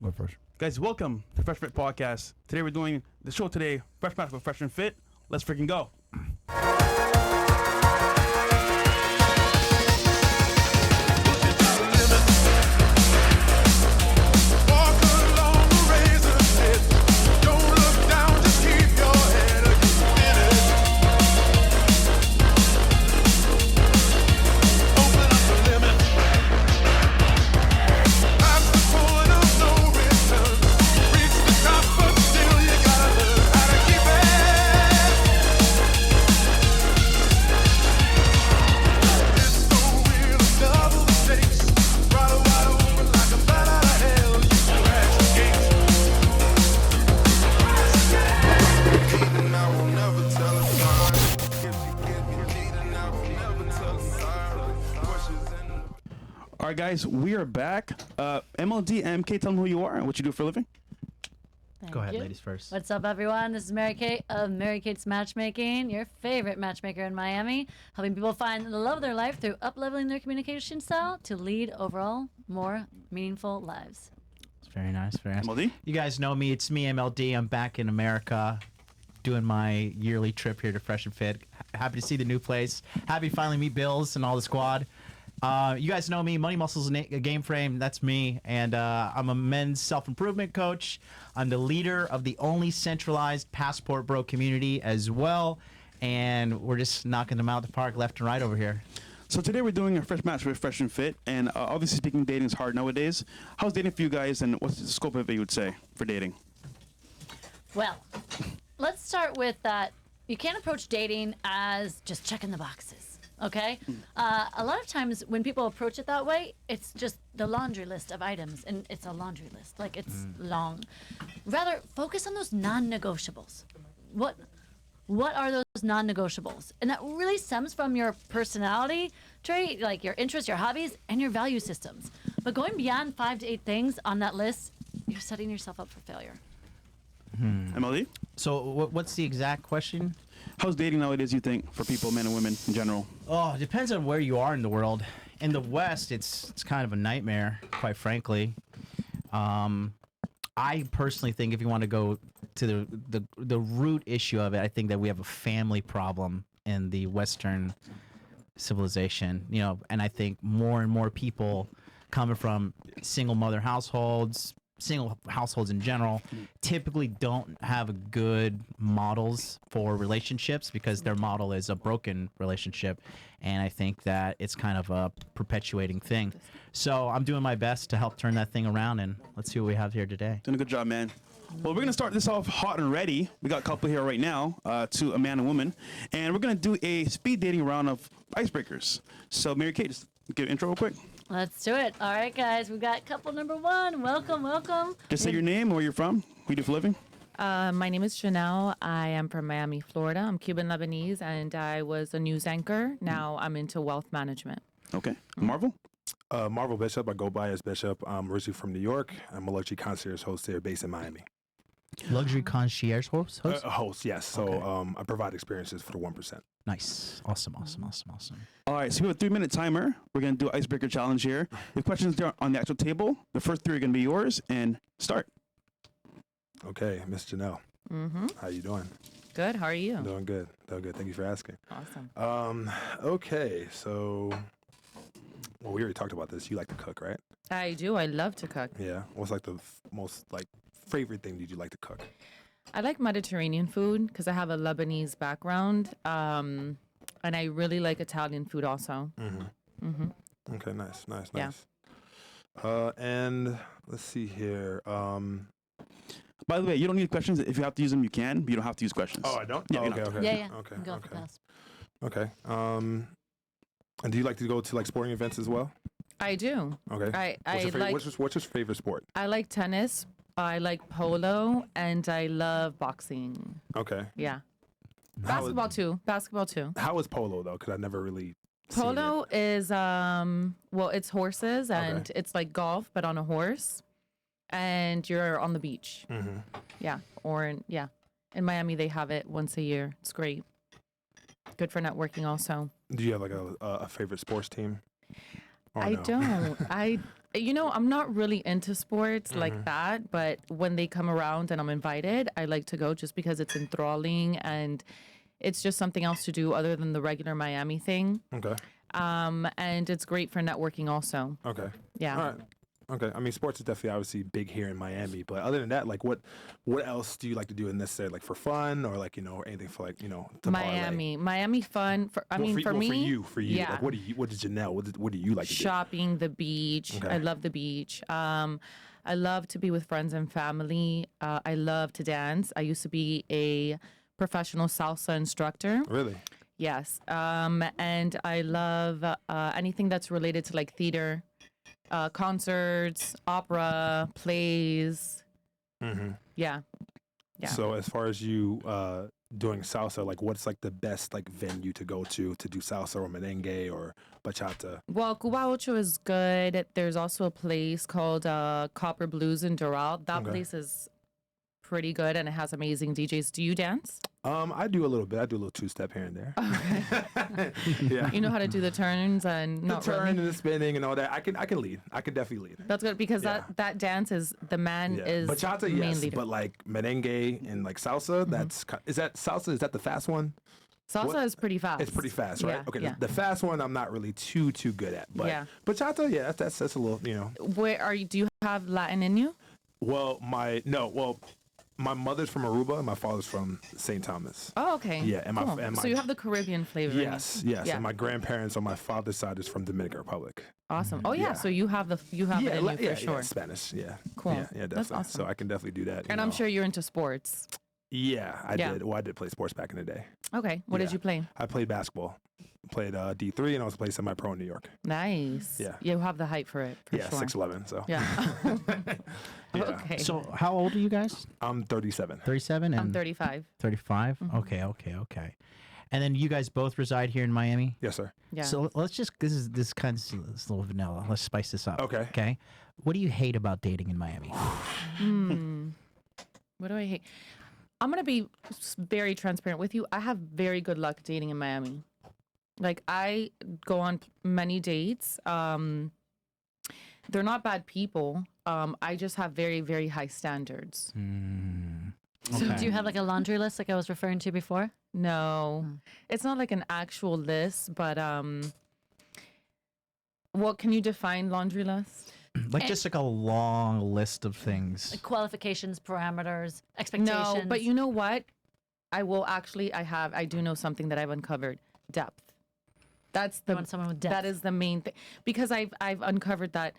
Love Fresh. Guys, welcome to Fresh&Fit Podcast. Today we're doing the show today, Fresh Match with Fresh&Fit. Let's freaking go. All right, guys, we are back. MLD, MK, tell them who you are and what you do for a living. Go ahead, ladies first. What's up, everyone? This is Mary Kate of Mary Kate's Matchmaking, your favorite matchmaker in Miami, helping people find the love of their life through up-leveling their communication style to lead overall more meaningful lives. It's very nice, very nice. MLD? You guys know me. It's me, MLD. I'm back in America doing my yearly trip here to Fresh and Fit. Happy to see the new place. Happy to finally meet Bills and all the squad. You guys know me, Money Muscles Game Frame, that's me, and I'm a men's self-improvement coach. I'm the leader of the only centralized Passport Bro community as well, and we're just knocking them out of the park left and right over here. So today we're doing a fresh match with Fresh&Fit, and obviously speaking, dating is hard nowadays. How's dating for you guys, and what's the scope of it, you would say, for dating? Well, let's start with that. You can't approach dating as just checking the boxes. Okay? A lot of times when people approach it that way, it's just the laundry list of items, and it's a laundry list. Like, it's long. Rather, focus on those non-negotiables. What are those non-negotiables? And that really stems from your personality trait, like your interests, your hobbies, and your value systems. But going beyond 5 to 8 things on that list, you're setting yourself up for failure. MLD? So what's the exact question? How's dating nowadays, you think, for people, men and women in general? Oh, it depends on where you are in the world. In the West, it's kind of a nightmare, quite frankly. I personally think if you want to go to the root issue of it, I think that we have a family problem in the Western civilization, and I think more and more people coming from single mother households, single households in general, typically don't have good models for relationships because their model is a broken relationship, and I think that it's kind of a perpetuating thing. So I'm doing my best to help turn that thing around, and let's see what we have here today. Doing a good job, man. Well, we're going to start this off hot and ready. We got a couple here right now, to a man and woman, and we're going to do a speed dating round of icebreakers. So Mary Kate, just give an intro real quick. Let's do it. All right, guys. We've got couple number 1. Welcome, welcome. Just say your name and where you're from, who you do for a living. My name is Janelle. I am from Miami, Florida. I'm Cuban Lebanese, and I was a news anchor. Now I'm into wealth management. Okay. Marvel? Marvel Bishop. I go by as Bishop. I'm originally from New York. I'm a luxury concierge host here based in Miami. Luxury concierge host? Host, yes. So Okay. I provide experiences for the 1%. Nice. Awesome. All right, so we have a 3-minute timer. We're going to do an icebreaker challenge here. The questions are on the actual table. The first 3 are going to be yours, and start. Okay, Miss Janelle. How you doing? Good. How are you? Doing good. Thank you for asking. Awesome. Okay, so well, we already talked about this. You like to cook, right? I do. I love to cook. Yeah. What's like the most favorite thing did you like to cook? I like Mediterranean food because I have a Lebanese background, and I really like Italian food also. Okay, nice. Yeah. And let's see here. By the way, you don't need questions. If you have to use them, you can, but you don't have to use questions. Oh, I don't? Yeah, Oh, you don't okay, have to. okay. Yeah. Okay, Go okay. for fast. Okay. And do you like to go to like sporting events as well? I do. Okay. What's your favorite sport? I like tennis. I like polo, and I love boxing. Okay. Yeah. How is- Basketball too. How is polo though? Because I never really seen Polo it. is it's horses, and Okay. it's like golf but on a horse, and you're on the beach. Mm-hmm. Yeah, in Miami they have it once a year. It's great. Good for networking also. Do you have like a favorite sports team? Or I no? don't. I'm not really into sports like that, but when they come around and I'm invited, I like to go just because it's enthralling and it's just something else to do other than the regular Miami thing. Okay. And it's great for networking also. Okay. Yeah. All right. Okay. I mean, sports is definitely obviously big here in Miami, but other than that, like, what else do you like to do in this necessarily, like, for fun or like, or anything for like, to parlay? Miami fun. For me, for you, yeah. like, what did Janelle? What do you like to do? Shopping, the beach. Okay. I love the beach. I love to be with friends and family. I love to dance. I used to be a professional salsa instructor. Really? Yes. And I love anything that's related to like theater, concerts, opera, plays. Mm-hmm. Yeah. Yeah. So as far as you doing salsa, like, what's like the best like venue to go to do salsa or merengue or bachata? Well, Cuba Ocho is good. There's also a place called Copper Blues in Doral. That Okay. place is pretty good and it has amazing DJs. Do you dance? I do a little bit. I do a little two-step here and there. Okay. Yeah. You know how to do the turns and The not turn really? and the spinning and all that. I can lead. I can definitely lead. That's good because Yeah. that dance is the man is Bachata, main yes, leader. but like merengue and like salsa, is that salsa? Is that the fast one? Salsa what- is pretty fast. It's pretty fast, right? Yeah, Okay, yeah. the fast one I'm not really too good at, but Yeah. bachata, yeah, that's a little, Where are you? Do you have Latin in you? Well, my mother's from Aruba and my father's from St. Thomas. Oh, okay. Yeah, and my- Cool. and so my- you have the Caribbean flavor. in you. Yes, Yeah. and my grandparents on my father's side is from Dominican Republic. Awesome. Oh yeah. Yeah. So you have it in you for sure. Spanish, yeah. Cool. Yeah, That's definitely. awesome. So I can definitely do that. And I'm sure you're into sports. Yeah, I Yeah. did. Well, I did play sports back in the day. Okay. What did Yeah. you play? I played basketball. Played D3 and I was playing semi-pro in New York. Nice. Yeah. You have the height for it. For Yeah, sure. 6'11", so. Yeah. Yeah. Okay. So how old are you guys? I'm 37. 37 and I'm 35. 35? Mm-hmm. Okay. And then you guys both reside here in Miami? Yes, sir. Yeah. So let's just, this kind of this little vanilla. Let's spice this up. Okay. Okay. What do you hate about dating in Miami? What do I hate? I'm gonna be very transparent with you. I have very good luck dating in Miami. Like I go on many dates. They're not bad people. I just have very, very high standards. So Okay. do you have like a laundry list like I was referring to before? No, it's not like an actual list, but what can you define laundry list? Like just like a long list of things. Like qualifications, parameters, expectations. No, but you know what? I do know something that I've uncovered. Depth. That's You want someone with depth. That is the main thing because I've uncovered that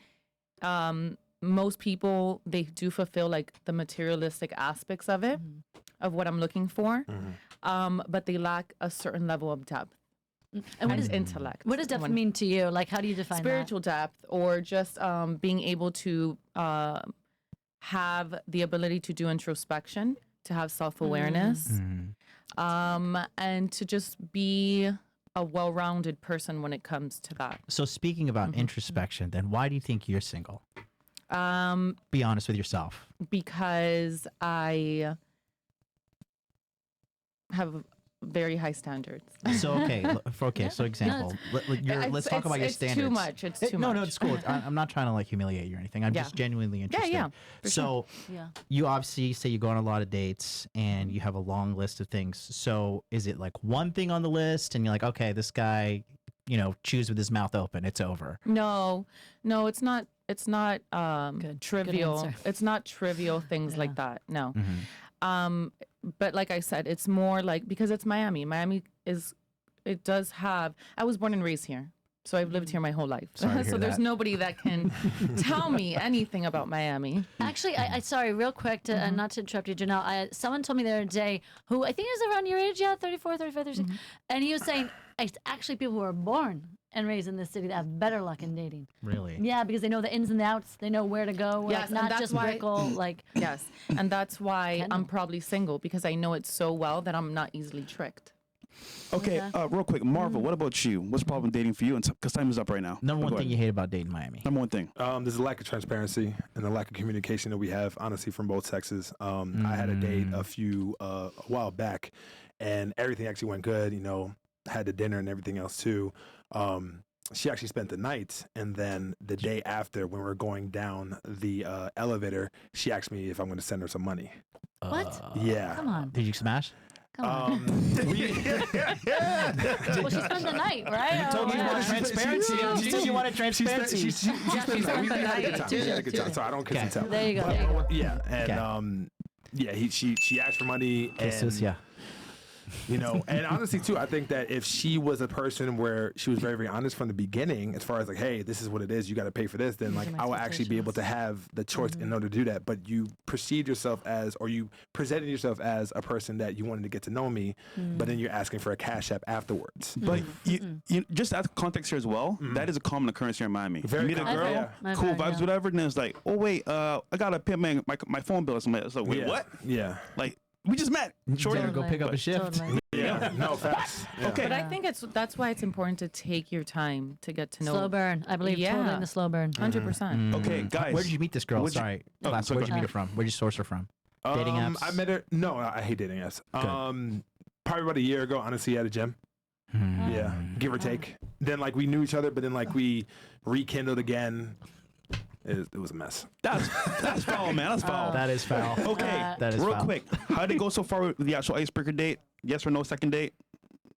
most people they do fulfill like the materialistic aspects of it, of what I'm looking for, but they lack a certain level of depth and what and does intellect. what does depth when- mean to you? Like how do you define Spiritual depth, or just being able to have the ability to do introspection, to have self-awareness, and to just be a well-rounded person when it comes to that. So speaking about introspection, then why do you think you're single? Be honest with yourself. Because I have very high standards. So so example, let's talk about your standards. It's too much. It's too much. No, it's cool. I'm not trying to like humiliate you or anything. I'm Yeah. just genuinely interested. yeah, for So Yeah. you obviously say you go on a lot of dates and you have a long list of things. So is it like one thing on the list and you're like, okay, this guy, chews with his mouth open. It's over. No, it's not. It's not Good trivial. answer. It's not trivial things like that. No. Mm-hmm. But like I said, it's more like because it's Miami. It does have. I was born and raised here, so I've lived here my whole life. Sorry to so hear there's that. nobody that can tell me anything about Miami. Actually, I sorry, real quick, to not to interrupt you, Janelle. Someone told me the other day, who I think is around your age, 34, 35, 36, and he was saying, it's actually people who are born and raised in this city that have better luck in dating. Really? Yeah, because they know the ins and the outs. They know where to go. Yes, like, and not that's just why- Brickle. Like, Yes, and that's why Kendall. I'm probably single because I know it so well that I'm not easily tricked. Okay, real quick, Marvel, what about you? What's the problem with dating for you? Because time is up right now. Number one Go thing you ahead. hate about dating Miami. Number one thing. There's a lack of transparency and a lack of communication that we have, honestly, from both sexes. I had a date a while back, and everything actually went good. Had the dinner and everything else too. she actually spent the night, and then the day after, when we were going down the elevator, she asked me if I'm going to send her some money. What? Yeah. Come on. Did you smash? Come on. Well, she spent the night, right? You told me you wanted transparency. You said you wanted transparency. She spent the night. We had a good time. We had a good time. So I don't kiss and tell. There you go. Yeah, and she asked for money, and you know, and honestly too, I think that if she was a person where she was very, very honest from the beginning, as far as like, hey, this is what it is, you got to pay for this, then like I would actually be able to have the choice in order to do that. But you perceived yourself as, or you presented yourself as a person that you wanted to get to know me, but then you're asking for a cash app afterwards. But you just as context here as well, that is a common occurrence here in Miami. Very you meet a common, girl, yeah. cool vibes, whatever, and then it's like, oh wait, I gotta pay my phone bill or something. It's like, wait, Yeah. what? Yeah. Like, we just met. Shorty. Go pick up a shift. Totally. Yeah. No, facts. Yeah. Okay. But I think that's why it's important to take your time to get to know. Slow burn. I believe totally Yeah. in the slow burn. 100%. Okay, guys. Where did you meet this girl? Where'd you- Sorry. Oh, Last, sorry, where'd you go meet her from? Where'd you source her from? Dating apps? I met her. No, I hate dating apps. Probably about a year ago, honestly, at a gym. Yeah, give or take. Then like we knew each other, but then like we rekindled again. It was a mess. That's foul, man. That's foul. That is foul. Okay, That is real foul. quick. How did it go so far with the actual icebreaker date? Yes or no second date?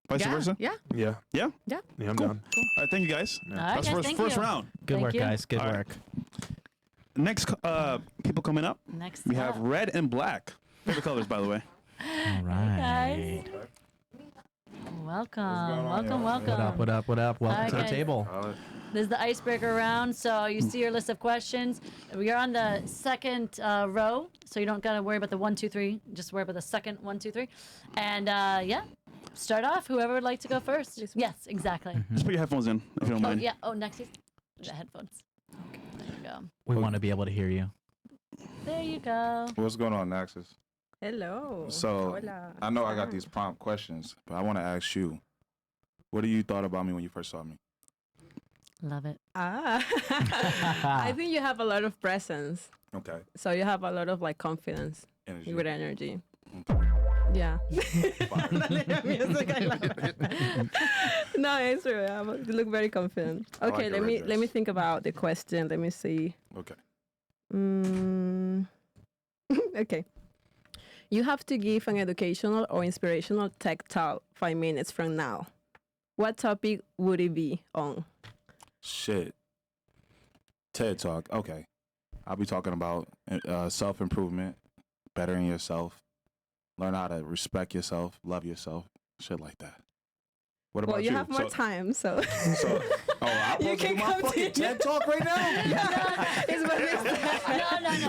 Vice versa? Yeah. Yeah. Yeah? Yeah. Yeah, I'm Cool. done. All right, thank you guys. All right, That's guys, thank first you. round. Good Thank work, you. guys. Good All right. work. Next people coming up, Next we have up. red and black. Favorite colors, by the way. All right. Guys. Welcome. What up? Welcome Hi, to the guys. table. This is the icebreaker round. So you see your list of questions. We are on the second row, so you don't gotta worry about the 1, 2, 3. Just worry about the second 1, 2, 3. And start off. Whoever would like to go first. Yes, exactly. Just put your headphones in, if you don't Oh mind. yeah. Oh, next is the headphones. Okay, there you go. We want to be able to hear you. There you go. What's going on, Naxis? Hello. So, Hola. I know I got these prompt questions, but I want to ask you, what do you thought about me when you first saw me? Love it. I think you have a lot of presence. Okay. So you have a lot of like confidence Energy. with energy. Okay. Yeah. Music, I love it. No, it's true. You look very confident. I like Okay, your red let me dress. think about the question. Let me see. Okay. Okay. You have to give an educational or inspirational tech talk 5 minutes from now. What topic would it be on? Shit. TED Talk. Okay. I'll be talking about self-improvement, bettering yourself, learn how to respect yourself, love yourself, shit like that. What about Well, you have more So- time, so So, I'm You supposed to do can my fucking continue. TED Talk right now? it's what it's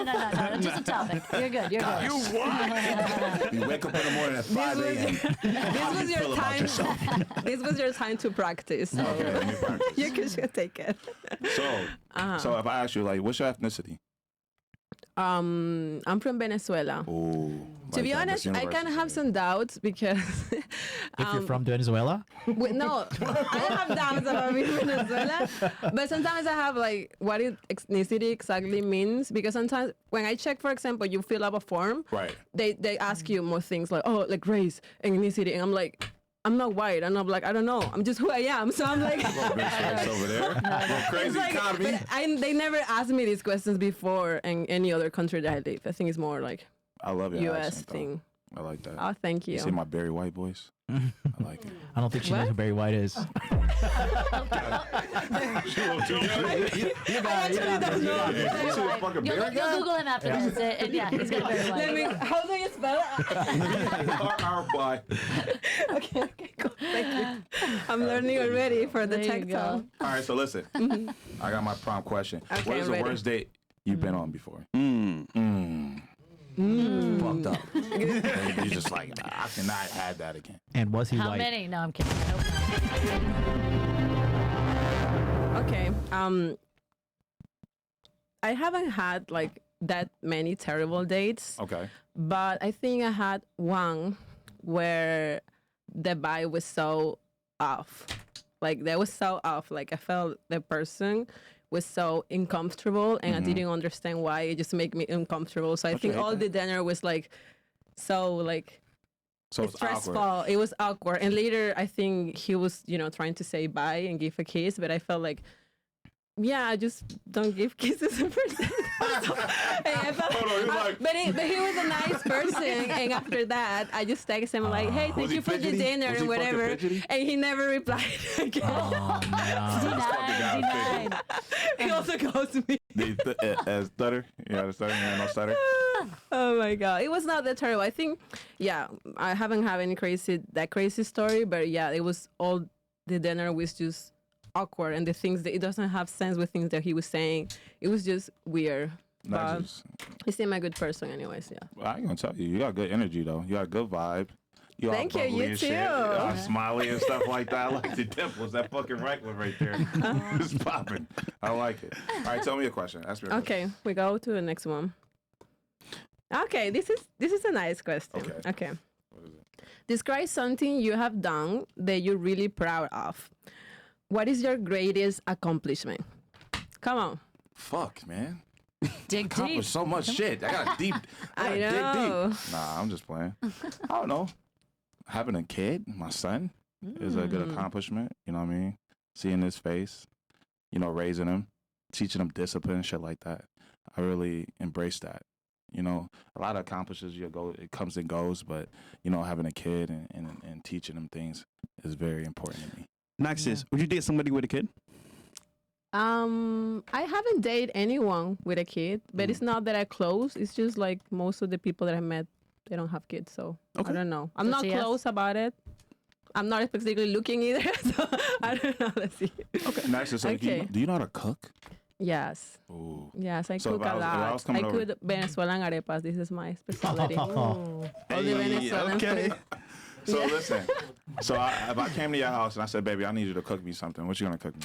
No. Just a topic. You're good. You're good. You what? You wake up in the morning at 5 a.m. This was your feel about time. yourself? This was your time to practice. So Okay, let me practice. you can just take it. So if I ask you, like, what's your ethnicity? I'm from Venezuela. Ooh. To be honest, I kind of have some doubts because If you're from Venezuela, no, I don't have doubts about being Venezuela, but sometimes I have like what ethnicity exactly means because sometimes when I check, for example, you fill up a form, Right. they ask you more things like like race and ethnicity, and I'm like, I'm not white, and I'm like, I don't know, I'm just who I am. So I'm like, Bitch over there. Crazy it's like, economy. but they never asked me these questions before in any other country that I live. I think it's more like I love your U.S. accent, though. thing. I like that. Oh, thank you. You see my Barry White voice? I like it. I don't think she knows What? who Barry White is. I actually don't know. You see the fucking You'll Barry guy? Google him after this, and yeah, he's gonna be Let me. like. How do you spell it? R-R-Y. Okay, cool. Thank you. I'm learning already for the There you tech go. talk. All right, so listen. I got my prompt question. Okay, what is I'm the ready. worst date you've been on before? Fucked up. And you're just like, I cannot have that again. And was he How white? many? No, I'm kidding. I hope not. Okay. I haven't had like that many terrible dates, Okay. but I think I had one where the vibe was so off. Like that was so off. Like I felt the person was so uncomfortable and I didn't understand why. It just made me uncomfortable. So I think hate all that. the dinner was like so like So It's it's stressful. awkward. It was awkward. And later, I think he was, trying to say bye and give a kiss, but I felt like, yeah, I just don't give kisses in person. And I felt, but he was a nice person. And after that, I just texted him like, hey, thank you for the dinner and whatever. And he never replied again. Oh, no. Denied. He also calls me. As stutter? You know, stutter? You no stutter? Oh my god, it was not that terrible. I think, yeah, I haven't had any crazy story, but yeah, it was all the dinner was just awkward, and the things that it doesn't have sense with things that he was saying. It was just weird. But he seemed a good person, anyways. Yeah. Well, I ain't gonna tell you. You got good energy though. You got a good vibe. You all Thank you, bubbly you and shit. too. All smiley and stuff like that. I like the dimples. That fucking right one right there. It's popping. I like it. All right, tell me a question. Ask me a question. Okay, we go to the next one. Okay, this is a nice question. Okay. What is it? Describe something you have done that you're really proud of. What is your greatest accomplishment? Come on. Fuck, man. Dig deep. Accomplished so much shit. I got deep. I dig know. deep. Nah, I'm just playing. I don't know. Having a kid, my son, is a good accomplishment. You know what I mean? Seeing his face, raising him, teaching him discipline, shit like that. I really embrace that. A lot of accomplishments it comes and goes, but having a kid and teaching them things is very important to me. Next is, would you date somebody with a kid? I haven't dated anyone with a kid, but it's not that I close. It's just like most of the people that I met, they don't have kids, so I don't know. I'm not close about it. I'm not particularly looking either, so I don't know. Let's see. Okay, nice. So do you know how to cook? Yes. Ooh. Yes, I So cook if I a was- if I lot. was I coming over- cook Venezuelan arepas. This is my specialty. All the Venezuelan okay. food. So listen. So if I came to your house and I said, "Baby, I need you to cook me something," what you gonna cook me?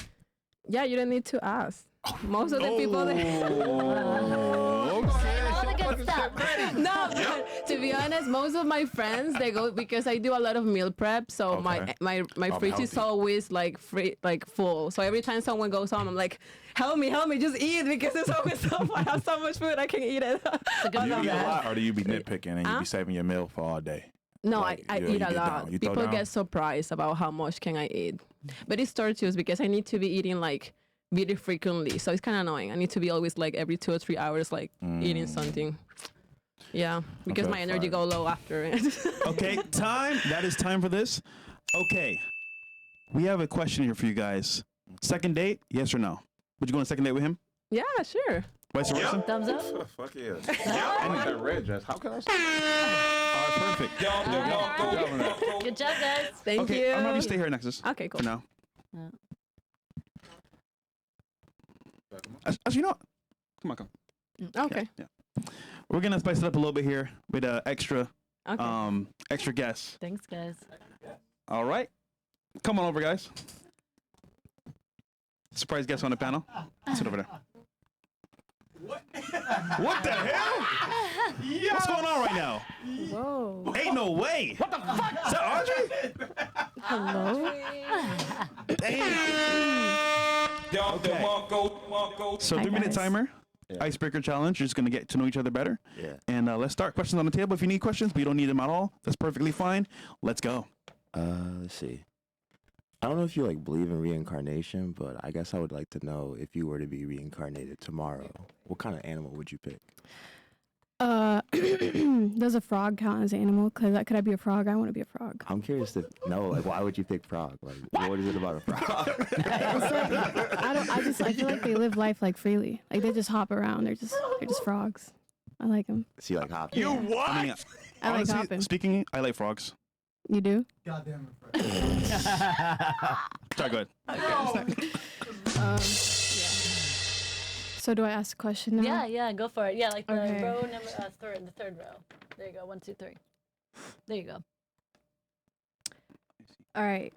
Yeah, you don't need to ask. Most of the people that All the good stuff. no, but to be honest, most of my friends they go because I do a lot of meal prep. So Okay. my fridge is healthy. always like full. So every time someone goes home, I'm like, help me, just eat because there's always so I have so much food I can eat it. Do you eat a lot, or do you be nitpicking and you be saving your meal for all day? No, Like, I you eat a get lot. down. You throw People down? get surprised about how much can I eat. But it's torturous because I need to be eating like very frequently. So it's kind of annoying. I need to be always like every 2 or 3 hours like eating something. Yeah, because Okay, my energy fine. go low after it. Okay, time. That is time for this. Okay. We have a question here for you guys. Second date, yes or no? Would you go on a second date with him? Yeah, sure. Vice versa? Thumbs up. Fuck yeah. I need that red dress. How can I? All right, perfect. Good job, guys. Thank Okay, you. I'm going to stay here, Nexus. Okay, cool. For now. Yeah. As you know, come on. Okay. Yeah. We're going to spice it up a little bit here with extra Okay. extra guests. Thanks, guys. All right. Come on over, guys. Surprise guest on the panel. Sit over there. What the hell? What's going on right now? Whoa. Ain't no way. What the fuck? Is that Audrey? Hello. Okay. So 3-minute timer. Icebreaker challenge. You're just going to get to know each other better. Yeah. And let's start. Questions on the table. If you need questions, but you don't need them at all, that's perfectly fine. Let's go. Let's see. I don't know if you believe in reincarnation, but I guess I would like to know if you were to be reincarnated tomorrow, what kind of animal would you pick? Does a frog count as an animal? Could I be a frog? I want to be a frog. I'm curious to know, why would you pick frog? What is it about a frog? I feel like they live life freely. They just hop around. They're just frogs. I like them. So you like hopping? You what? I mean, I like honestly, hopping. speaking, I like frogs. You do? Try, go ahead. So do I ask a question now? Yeah, go for it. Yeah, like the Okay. row number the third row. There you go. 1, 2, 3. There you go. All right.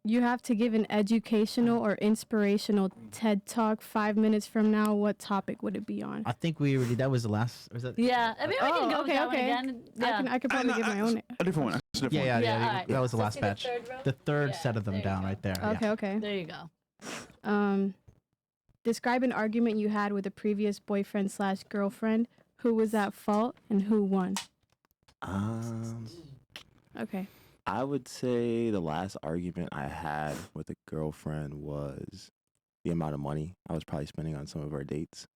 You have to give an educational or inspirational TED Talk 5 minutes from now. What topic would it be on? I think we already, that was the last, was that? Yeah, I mean, we can go with that one okay. again. Yeah. I could probably give my own. A different one. That's a different Yeah, one. yeah, Yeah, all right. that was the So last see the batch. third row? The third Yeah, set of them there you down go. right there. Okay, yeah. okay. There you go. Describe an argument you had with a previous boyfriend/girlfriend. Who was at fault and who won? Okay. I would say the last argument I had with a girlfriend was the amount of money I was probably spending on some of our dates.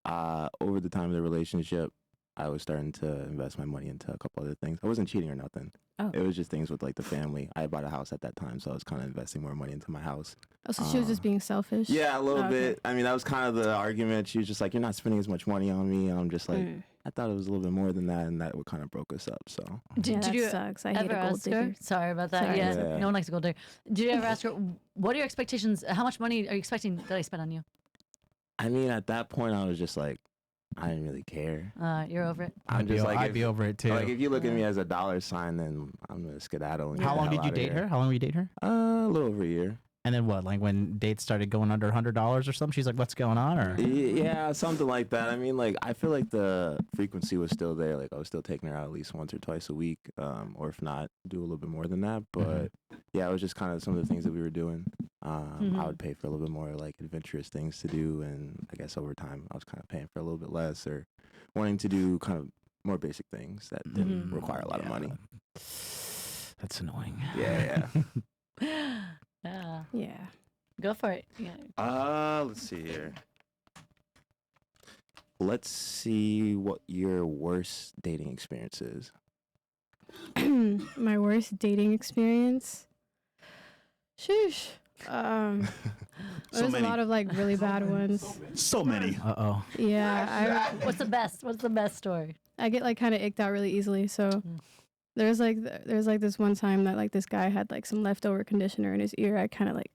Over the time of the relationship, I was starting to invest my money into a couple other things. I wasn't cheating or nothing. Oh. It was just things with like the family. I bought a house at that time, so I was kind of investing more money into my house. Oh, so she was just being selfish? Yeah, a little Oh, okay. bit. I mean, that was kind of the argument. She was just like, "You're not spending as much money on me," and I'm just like, I thought it was a little bit more than that, and that what kind of broke us up. So Yeah, Did that you sucks. I hate ever a gold ask her? digger. Sorry about that. Sorry. Yeah, Yeah. no one likes a gold digger. Did you ever ask her, what are your expectations? How much money are you expecting that I spend on you? I mean, at that point, I was just like, I didn't really care. You're over it. I'm just like, I'd be over it too. Like, if you look at me as a dollar sign, then I'm gonna skedaddle. And How get the long hell did you outta date here. her? How long did you date her? A little over a year. And then what? Like when dates started going under $100 or something, she's like, "What's going on?" Or Yeah, something like that. I mean, like, I feel like the frequency was still there. Like, I was still taking her out at least once or twice a week, or if not, do a little bit more than that. But yeah, it was just kind of some of the things that we were doing. I would pay for a little bit more like adventurous things to do, and I guess over time, I was kind of paying for a little bit less, or wanting to do kind of more basic things that didn't require a lot of money. that's annoying. Yeah, Yeah. Yeah. Go for it. Yeah. yeah. Let's see here. Let's see what your worst dating experience is. My worst dating experience. Sheesh. There's a lot of like really bad ones. So many. Uh-oh. Yeah, What's the best? What's the best story? I get like kind of icked out really easily. So there's like this one time that like this guy had like some leftover conditioner in his ear. I kind of like.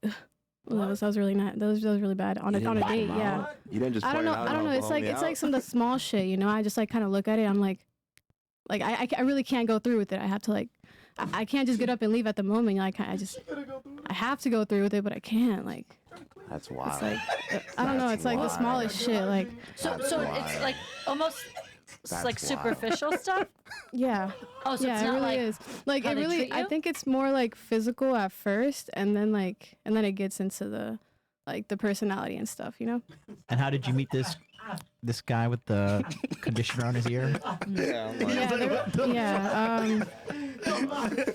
Well, that was really not. That was really bad on a date. Yeah. You didn't just. I don't know. I don't know. It's like some of the small shit. You know. I just like kind of look at it. I'm like I really can't go through with it. I have to like. I can't just get up and leave at the moment. Like I have to go through with it, but I can't. Like That's wild. it's like I don't know. It's like the smallest shit. Like So it's like almost That's like wild. superficial stuff. yeah. Oh, so Yeah, it's it not really like is. Like how it they really. treat I you? think it's more like physical at first, and then it gets into the like the personality and stuff. You know. And how did you meet this guy with the conditioner on his ear? Yeah, I'm like,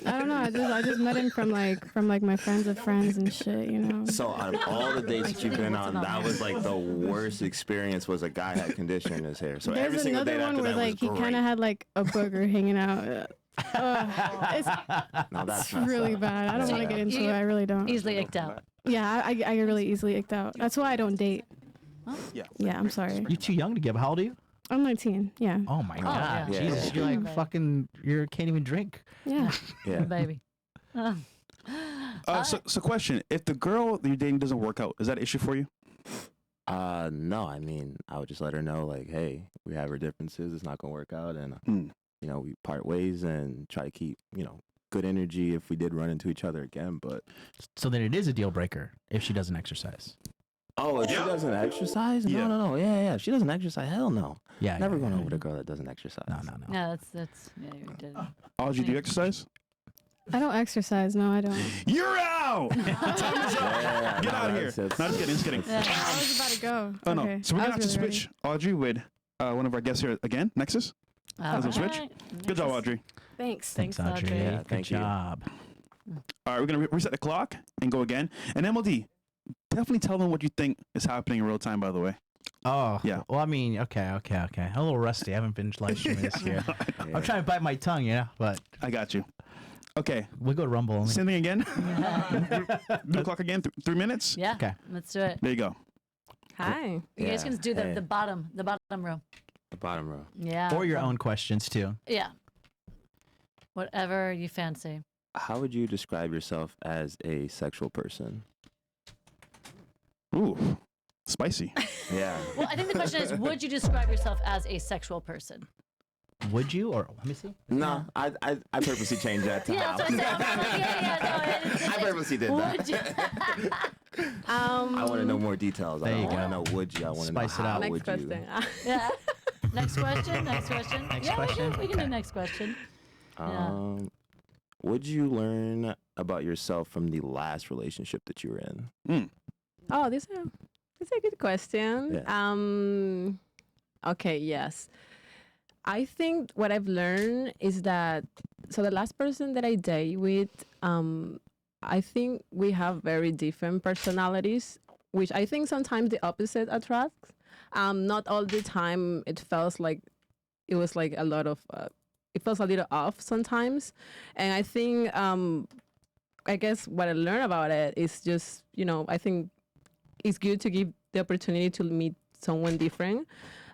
I don't know. I just met him from like my friends of friends and shit. You know. so out of all the dates that you've been on, not that was like the worst experience. Was a guy had conditioner in his hair. So every There's single another date one after where that like was he great. kind of had like a booger hanging out. It's Now that's It's messed really up. bad. I don't That's want to messed get up. into it. I really don't. easily icked out. Yeah, I get really easily icked out. That's why I don't date. Yeah. Yeah, I'm sorry. You're too young to give. How old are you? I'm 19. Yeah. Oh my god. yeah. Jesus, Yeah. you're like Okay. fucking. You can't even drink. Yeah. Yeah. Baby. So question: if the girl that you're dating doesn't work out, is that an issue for you? No, I mean, I would just let her know, like, hey, we have our differences. It's not gonna work out, and you know, we part ways and try to keep, you know, good energy if we did run into each other again. But So then it is a deal breaker if she doesn't exercise. oh, if she doesn't exercise, Yeah. no, yeah. If she doesn't exercise, hell no. Yeah. Never yeah, going yeah. over a girl that doesn't exercise. No. No, that's yeah, you did. Audrey, do you exercise? I don't exercise. No, I don't. You're out. Time is up. Yeah, Get no, out of here. that's- No, that's- just kidding. Yeah. I was about to go. Oh no. Okay. So we're I gonna have was to really switch Audrey with one of our guests here again, Nexus. All Let's switch. Good job, Audrey. ready. Thanks. Thanks, Thanks, Audrey. Audrey. Yeah, Good thank you. job. All right, we're gonna reset the clock and go again. And MLD, definitely tell them what you think is happening in real time. By the way. Oh. Yeah. Well, I mean, okay. I'm a little rusty. I haven't been live streaming this year. I'm trying to bite my tongue, but I got you. Okay. we'll go Rumble. Same thing again. Do the clock again. 3 minutes. Yeah. Okay. Let's do it. There you go. Hi. You guys Yeah, can do hey. the bottom row. The bottom row. Yeah. Or your own questions too. Yeah. Whatever you fancy. How would you describe yourself as a sexual person? Ooh, spicy. Yeah. Well, I think the question is, would you describe yourself as a sexual person? Would you? Or let me see. No, I purposely changed that to Yeah, how. that's what I'm saying. I'm like, yeah, no. I purposely did that. Would you? I want to know more details. There I you don't want go. to know would you. I want to know Spice it how up. Next would question. you. Yeah. Next question. Next question. Next yeah, question? We can do Okay. next question. Would you learn about yourself from the last relationship that you were in? Oh, this is a good question. Yeah. Okay, yes. I think what I've learned is that the last person that I date with, I think we have very different personalities, which I think sometimes the opposite attracts. Not all the time it feels like it was like a lot of it feels a little off sometimes, and I think I guess what I learned about it is just, I think it's good to give the opportunity to meet someone different.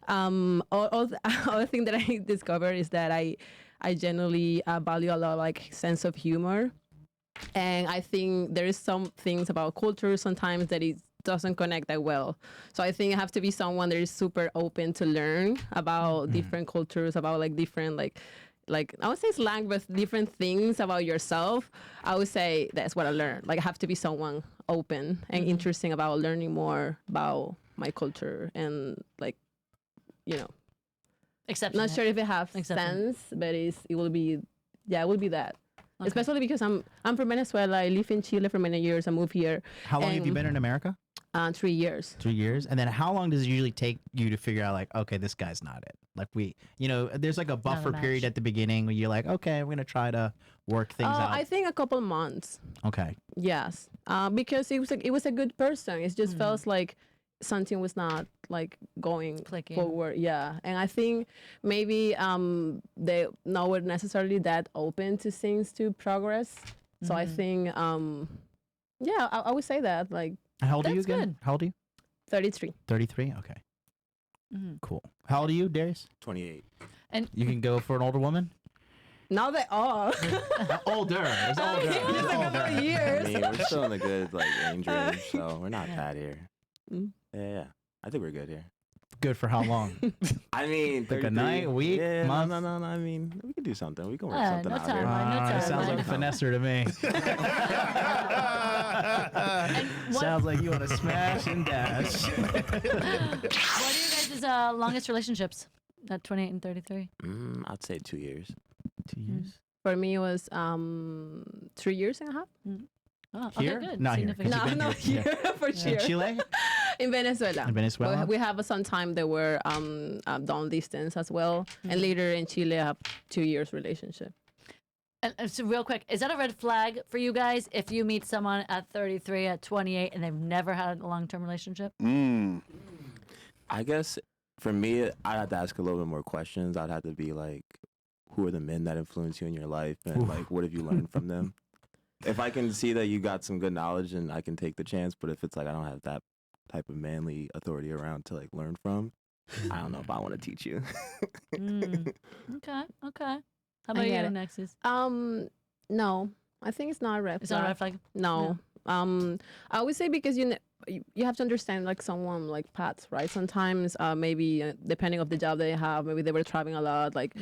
All the other thing that I discovered is that I generally value a lot like sense of humor, and I think there is some things about culture sometimes that it doesn't connect that well. So I think I have to be someone that is super open to learn about different cultures, about like different like I would say slang, but different things about yourself. I would say that's what I learned. Like I have to be someone open and interesting about learning more about my culture and like, Except not sure if it has Accepting. sense, but it will be that. Okay. Especially because I'm from Venezuela. I live in Chile for many years. I moved here. How long have you been in America? 3 years. 3 years. And then how long does it usually take you to figure out like, okay, this guy's not it? Like there's like a buffer period at the beginning where you're like, okay, I'm going to try to work things out. I think a couple months. Okay. Yes. Because it was a good person. It just felt like something was not like going Clicking. forward. Yeah. And I think maybe they not were necessarily that open to things to progress. So I think I would say that like How old are you That's again? good. How old are you? 33. 33? Okay. Cool. How old are you, Darius? 28. You can go for an older woman? Now they are. Older. It's older. Just a couple of I years. mean, we're still in a good age range, so we're not bad here. Mm. Yeah. I think we're good here. Good for how long? I mean, Like a 33 night, a week, yeah, month? No. I mean, we can do something. We can work Yeah, something no out time, here. no time. Sounds like a finesser to me. Sounds like you want to smash and dash. What are you guys' longest relationships at 28 and 33? I'd say 2 years. 2 years? For me, it was 3 years and a half. Oh, Here? Okay, good. Not here. Significant. You've been No, here. here for In sure. Chile? In Venezuela. In Venezuela? We have some time that were long distance as well, and later in Chile, I have 2 years relationship. And so real quick, is that a red flag for you guys if you meet someone at 33, at 28, and they've never had a long-term relationship? I guess for me, I'd have to ask a little bit more questions. I'd have to be like, who are the men that influence you in your life, and like, what have you learned from them? If I can see that you got some good knowledge, and I can take the chance. But if it's like I don't have that type of manly authority around to like learn from, I don't know if I want to teach you. Okay. How about you, get it. Nexus? No, I think it's not a red Is flag. that a red flag? No. I would say because you have to understand like someone like paths, right? Sometimes maybe depending of the job they have, maybe they were traveling a lot. Like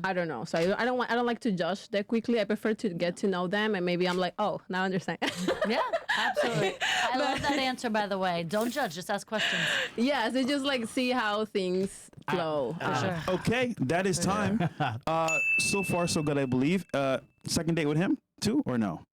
I don't know. So I don't like to judge that quickly. I prefer to get to know them, and maybe I'm like, oh, now I understand. Yeah, absolutely. I love that answer, by the way. Don't judge, just ask questions. Yeah, so just like see how things flow. For sure. Okay, that is time. So far, so good, I believe. Second date with him, too, or no?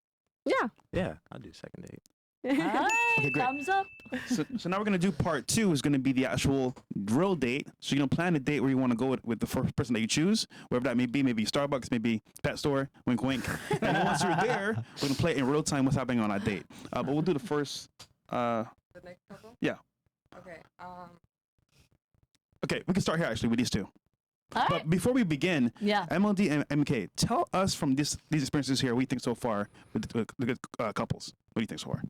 Yeah. Yeah, I'll do second date. Hi, Okay, great. thumbs up. So now we're gonna do part 2. Is gonna be the actual real date. So you're gonna plan a date where you want to go with the first person that you choose, wherever that may be. Maybe Starbucks, maybe pet store. Wink, wink. And then once you're there, we're gonna play in real time what's happening on that date. But we'll do the first. The next couple? Yeah. Okay. Okay, we can start here actually with these two. All right. But before we begin, Yeah. MLD and MK, tell us from these experiences here what you think so far with the good couples. What do you think so far?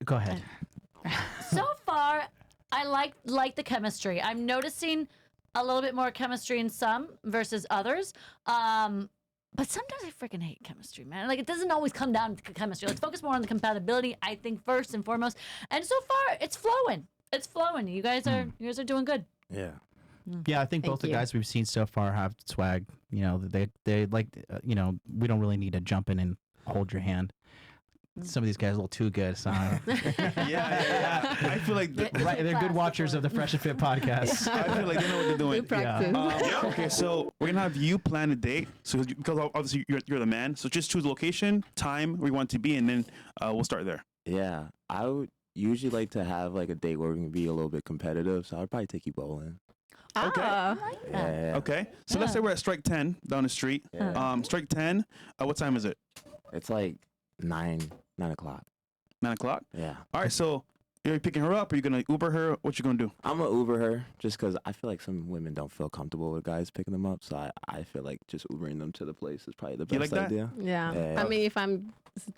Go ahead. So far, I like the chemistry. I'm noticing a little bit more chemistry in some versus others. But sometimes I freaking hate chemistry, man. Like, it doesn't always come down to chemistry. Let's focus more on the compatibility, I think, first and foremost. And so far, it's flowing. It's flowing. You guys are doing good. Yeah. Yeah, I think both the you. guys we've seen so far have swag. You know, they like, we don't really need to jump in and hold your hand. Some of these guys are a little too good. So Yeah. I feel like they're good watchers of the Fresh and Fit podcast. I feel like they know what they're doing. Good practice. Okay, so we're gonna have you plan a date. So because obviously you're the man, so just choose location, time where you want to be, and then we'll start there. Yeah. I would usually like to have like a date where we can be a little bit competitive. So I'd probably take you bowling. Okay. Yeah. Okay. So let's say we're at strike 10 down the street. Yeah. Strike 10. What time is it? It's like 9 o'clock. 9 o'clock. Yeah. All right. So you're picking her up. Are you gonna Uber her? What you gonna do? I'm gonna Uber her just because I feel like some women don't feel comfortable with guys picking them up. So I feel like just Ubering them to the place is probably the You best like that? idea. Yeah. Yeah. I mean, if I'm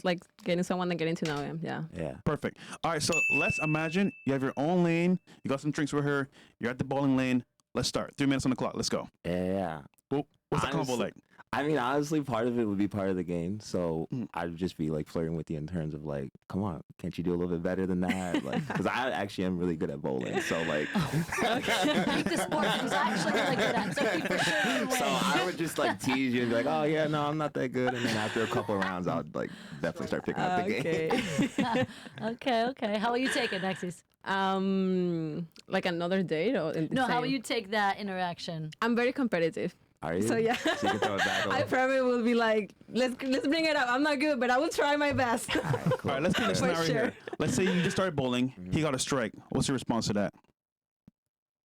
like getting someone and getting to know him, yeah. Yeah. Perfect. All right. So let's imagine you have your own lane. You got some drinks with her. You're at the bowling lane. Let's start. 3 minutes on the clock. Let's go. Yeah. What's the combo Honestly- like? I mean, honestly, part of it would be part of the game. So I'd just be like flirting with you in terms of like, come on, can't you do a little bit better than that? Like, because I actually am really good at bowling. So like, The sport that he's actually really good at, so he for sure can win. so I would just like tease you and be like, oh yeah, no, I'm not that good. And then after a couple of rounds, I would like definitely start picking up the game. Okay. How will you take it, Nexus? Like another date or No, how will same? you take that interaction? I'm very competitive. Are you? So yeah. So you can throw it back. I probably will be like, let's bring it up. I'm not good, but I will try my best. All right, cool. All right. Let's get a For scenario sure. here. Let's say you just started bowling. He got a strike. What's your response to that?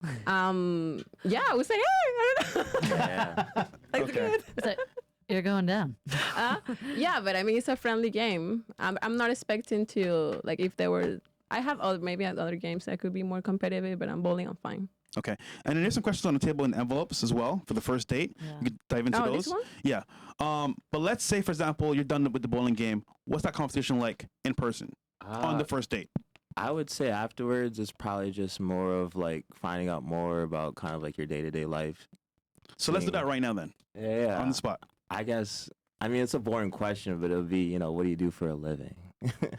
Yeah, I would say, hey, I don't know. Yeah. Like, Okay. good. It's like, you're going down. Yeah, but I mean, it's a friendly game. I'm not expecting to, like, if there were, I have maybe other games that could be more competitive, but I'm bowling, I'm fine. Okay. And then there's some questions on the table in envelopes as well for the first date. Yeah. You could dive into Oh, those. this one? Yeah. But let's say, for example, you're done with the bowling game. What's that conversation like in person on the first date? I would say afterwards, it's probably just more of like finding out more about kind of like your day-to-day life. So let's do that right now then, Yeah. on the spot. I guess, I mean, it's a boring question, but it'll be, what do you do for a living?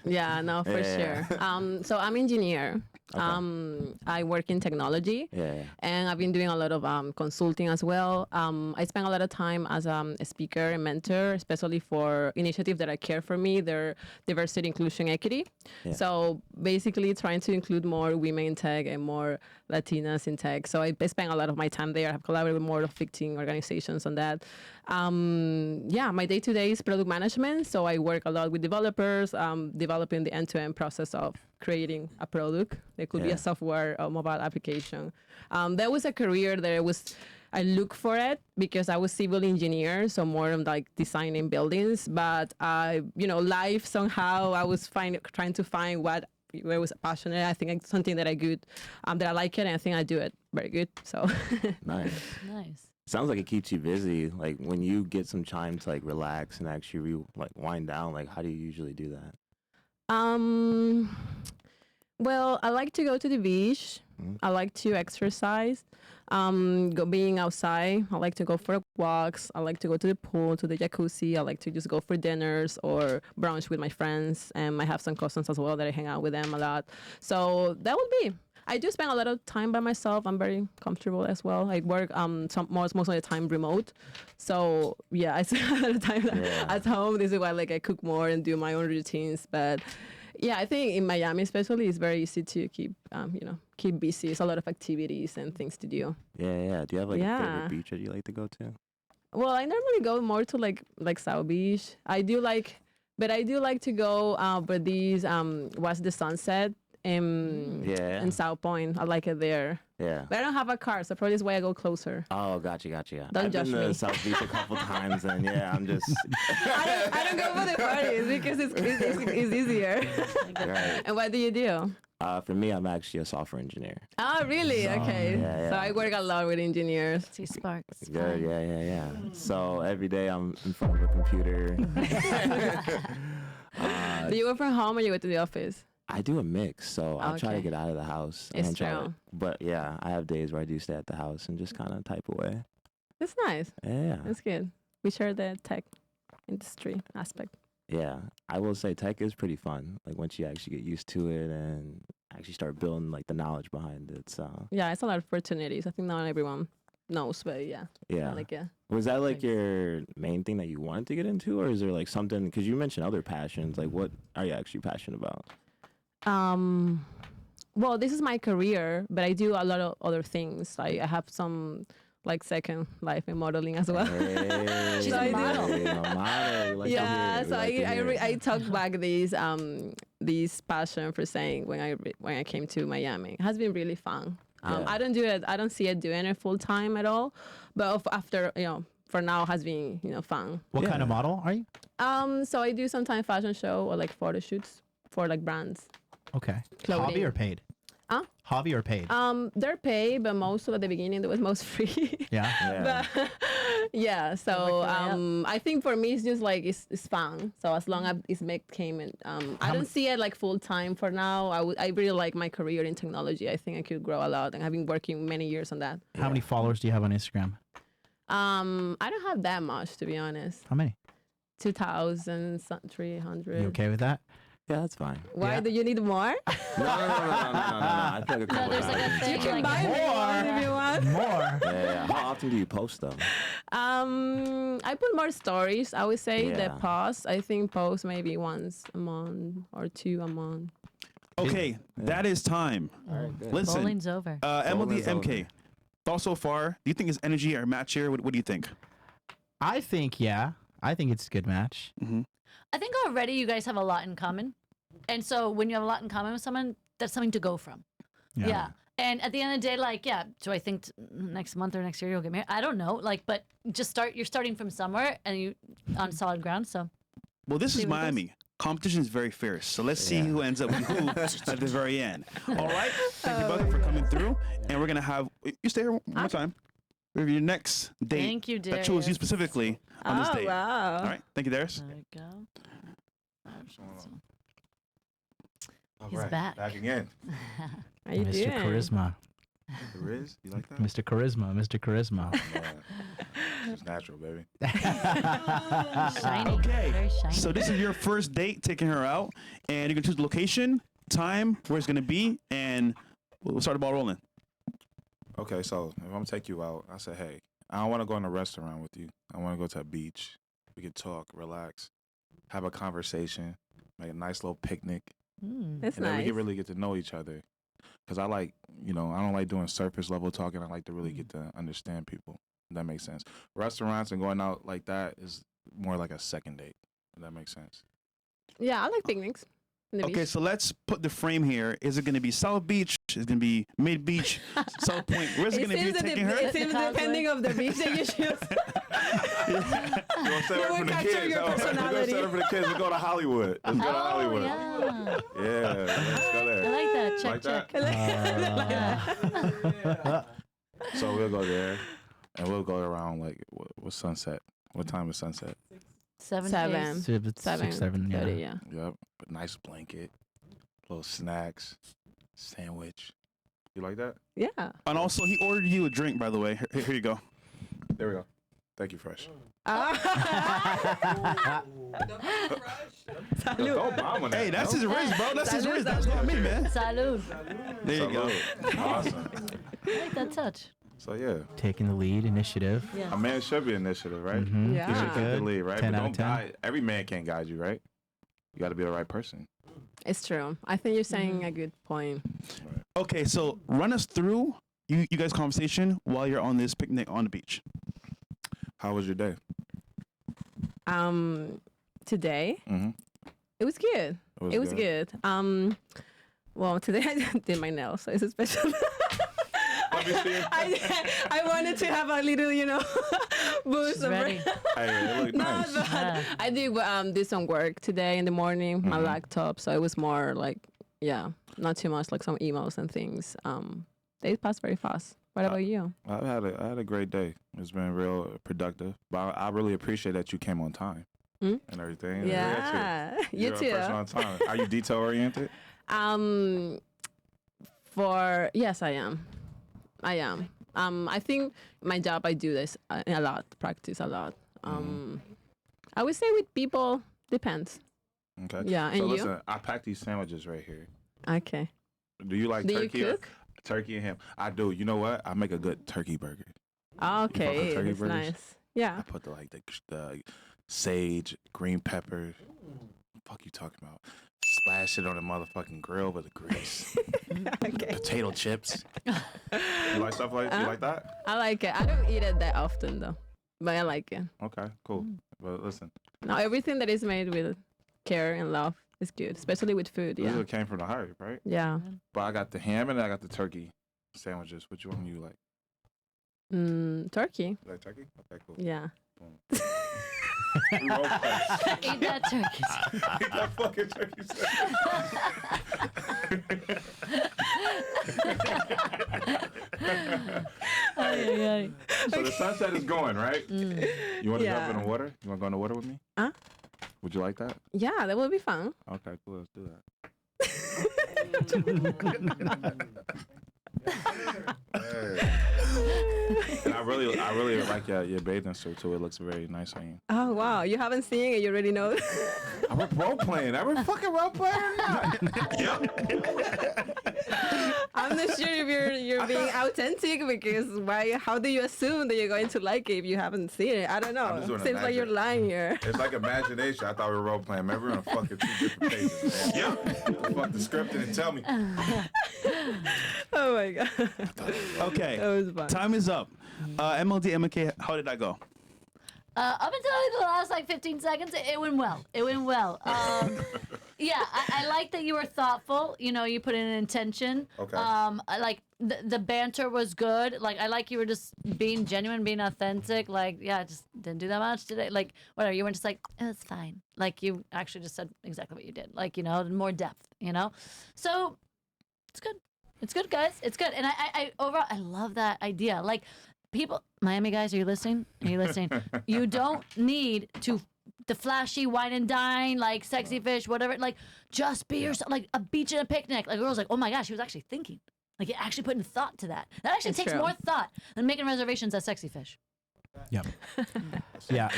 Yeah, no, for Yeah. sure. So I'm engineer. Okay. I work in technology. Yeah. And I've been doing a lot of consulting as well. I spend a lot of time as a speaker and mentor, especially for initiatives that I care for me. They're diversity, inclusion, equity. Yeah. So basically trying to include more women in tech and more Latinas in tech. So I spend a lot of my time there. I've collaborated with more of 15 organizations on that. Yeah, my day-to-day is product management. So I work a lot with developers, developing the end-to-end process of creating a product. It could be Yeah. a software or mobile application. There was a career that I look for it because I was civil engineer, so more of like designing buildings. But life somehow I was trying to find where I was passionate. I think it's something that that I like it, and I think I do it very good. So Nice. Nice. Sounds like it keeps you busy. Like when you get some time to like relax and actually wind down, like how do you usually do that? Well, I like to go to the beach. I like to exercise. Being outside. I like to go for walks. I like to go to the pool, to the jacuzzi. I like to just go for dinners or brunch with my friends. And I have some cousins as well that I hang out with them a lot. So that would be. I do spend a lot of time by myself. I'm very comfortable as well. I work most of the time remote. So yeah, I spend a lot of time at home. This is why I cook more and do my own routines. But yeah, I think in Miami especially, it's very easy to keep busy. It's a lot of activities and things to do. Yeah. Do you have a Yeah. favorite beach that you like to go to? Well, I normally go more to like South Beach. I do like to go where these watch the sunset in South Point. I like it there. Yeah. But I don't have a car, so probably that's why I go closer. Oh, gotcha. Don't I've judge been to me. South Beach a couple times, and yeah, I'm just I don't go for the parties because it's easier. right. And what do you do? For me, I'm actually a software engineer. Oh, really? Okay. yeah. So I work a lot with engineers. See sparks. Good, yeah. So every day I'm in front of a computer. Do you work from home or you go to the office? I do a mix, so I try to Okay. get out of the house. It's and try to- true. but yeah, I have days where I do stay at the house and just kind of type away. That's nice. Yeah. That's good. We share the tech industry aspect. Yeah, I will say tech is pretty fun. Like once you actually get used to it and actually start building like the knowledge behind it. So Yeah, it's a lot of opportunities. I think not everyone knows, but yeah. yeah. Yeah. Was that like Thanks. your main thing that you wanted to get into, or is there like something? Because you mentioned other passions. Like what are you actually passionate about? Well, this is my career, but I do a lot of other things. I have some second life in modeling as well. Hey, She's a model. a model. Like Yeah, so I took back this passion for saying when I came to Miami. It has been really fun. Yeah. I don't do it. I don't see it doing it full time at all. But after for now has been fun. What kind of model are you? So I do sometimes fashion show or like photo shoots for like brands. Okay. Clothing. Hobby or paid? Huh? Hobby or paid? They're paid, but most at the beginning there was most free. Yeah. Yeah. But yeah, so Work your way I think for me it's just like it's fun. So as long as it's came in, I don't see it like full time for now. I really like my career in technology. I think I could grow a lot, and I've been working many years on that. How many followers do you have on Instagram? I don't have that much, to be honest. How many? 2,300. You okay with that? Yeah, that's fine. Why Yeah. do you need more? No. I feel like a No, couple there's like times. a thing like Buy me one if you want. More. Yeah. How often do you post them? I put more stories. I would say the Yeah. posts. I think post maybe once a month or 2 a month. Okay, that is time. Listen, bowling's over. Emily, Bowling's MK, over. thoughts so far? Do you think it's energy or match here? What do you think? I think it's a good match. I think already you guys have a lot in common. And so when you have a lot in common with someone, that's something to go from. Yeah. And at the end of the day, like, yeah, do I think next month or next year you'll get married? I don't know. Like, but just you're starting from somewhere and you on solid ground. So Well, this See is what it does. Miami. Competition is very fierce. So let's see who ends up with who at the very end. All right. Thank you both for coming through. And we're going to have, you stay here one more time. We have your next date thank you, that chose you Darius. specifically on this date. Wow. All right. Thank you, Darius. There we go. All He's back. Back again. How you Mr. doing? Charisma. Riz, you like that? Mr. Charisma. Mr. Charisma. It's natural, baby. Shiny. Okay. Very shiny. So this is your first date, taking her out, and you can choose the location, time, where it's going to be, and we'll start the ball rolling. Okay, so if I'm gonna take you out, I say, hey, I don't want to go in a restaurant with you. I want to go to a beach. We can talk, relax, have a conversation, make a nice little picnic, That's and then we nice. can really get to know each other. Cause I like, I don't like doing surface level talking. I like to really get to understand people. If that makes sense. Restaurants and going out like that is more like a second date. If that makes sense. Yeah, I like picnics. on the Okay, beach. so let's put the frame here. Is it going to be South Beach? Is it going to be Mid Beach? South Point? Where's it going to be taking her? It seems Causeway. depending of the beach that you choose. You want to set It up will for the capture kids? your Oh, we're gonna personality. set up for the kids. Let's go to Hollywood. Let's go to Oh, Hollywood. yeah. Yeah, let's go I there. like that. Check, Like check. that? Yeah. So we'll go there, and we'll go around like what sunset? What time is sunset? 7 7. days. So if it's 6, 7, yeah. 30, yeah. Yep. A nice blanket, little snacks, sandwich. You like that? Yeah. And also, he ordered you a drink, by the way. Here you go. There we go. Thank you, Fresh. Don't bomb on that. Hey, that's his wrist, bro. That's his Salud, wrist. That's not me, man. Salud. There you go. Awesome. I like that touch. So yeah, Taking the lead, initiative. Yeah. a man should be initiative, right? Mhm. Yeah. You should take the Good. lead, right? 10 But out don't of 10. guide. Every man can't guide you, right? You got to be the right person. It's true. I think you're saying a good point. Okay, so run us through you guys' conversation while you're on this picnic on the beach. How was your day? Today, Mm-hmm. it was good. It was good. Well, today I did my nails, so it's a special. Let me see. I wanted to have a little, boost. She's of ready. Hey, it looked No, nice. but Yeah. I did some work today in the morning, my laptop, so it was more like, not too much like some emails and things. They passed very fast. What about you? I had a great day. It's been real productive. But I really appreciate that you came on time Mm? and everything. Yeah, you You're a too. person on time. Are you detail oriented? Yes, I am. I think my job, I do this a lot, practice a lot. I would say with people, depends. Okay. Yeah, So and you? listen, I packed these sandwiches right here. Okay. Do you like Do you turkey? cook? Turkey and ham. I do. You know what? I make a good turkey burger. Okay, turkey that's burgers? nice. Yeah. I put the sage, green pepper. Fuck you talking about? Splash it on the motherfucking grill with the grease. Okay. Potato chips. You like stuff like you like that? I like it. I don't eat it that often though, but I like it. Okay, cool. But listen, Now everything that is made with care and love is good, especially with food. this Yeah. is what came from the heart, right? Yeah. But I got the ham and I got the turkey. Sandwiches. Which one you like? Turkey. You like turkey? Okay, cool. Yeah. We role play. Eat that turkey. Eat that fucking turkey Ay. So the sunset is going, right? You want to jump in the water? You want to go in the water with me? Huh? Would you like that? Yeah, that would be fun. Okay, cool. Let's do that. And I really like your bathing suit too. It looks very nice on you. Oh wow, you haven't seen it, you already know. I'm role playing. I'm fucking role playing. I'm not sure if you're being authentic because why? How do you assume that you're going to like it if you haven't seen it? I don't know. I'm just doing Seems like you're lying here. It's like imagination. I thought we were role playing. Maybe we're on fucking 2 different pages. Man. Fuck the script and tell me. Oh my god. Okay. That was fun. Time is up. MLD, MK, how did that go? Up until the last 15 seconds, it went well. Yeah, I like that you were thoughtful. You put in an intention. Okay. I like the banter was good. I like you were just being genuine, being authentic. Just didn't do that much today. Whatever. You weren't just it's fine. You actually just said exactly what you did. More depth. So it's good. It's good, guys. It's good. And I overall, I love that idea. People, Miami guys, are you listening? You don't need the flashy wine and dine, sexy fish, whatever. Just be yourself, a beach and a picnic. A girl's oh my gosh, he was actually thinking. He actually putting thought to that. That actually takes more thought than making reservations at Sexy Fish. Yep. Yeah.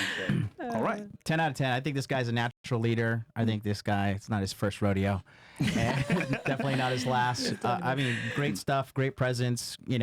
All right. 10 out of 10. I think this guy's a natural leader. I think this guy, it's not his first rodeo. And definitely not his last. Great stuff, great presence. You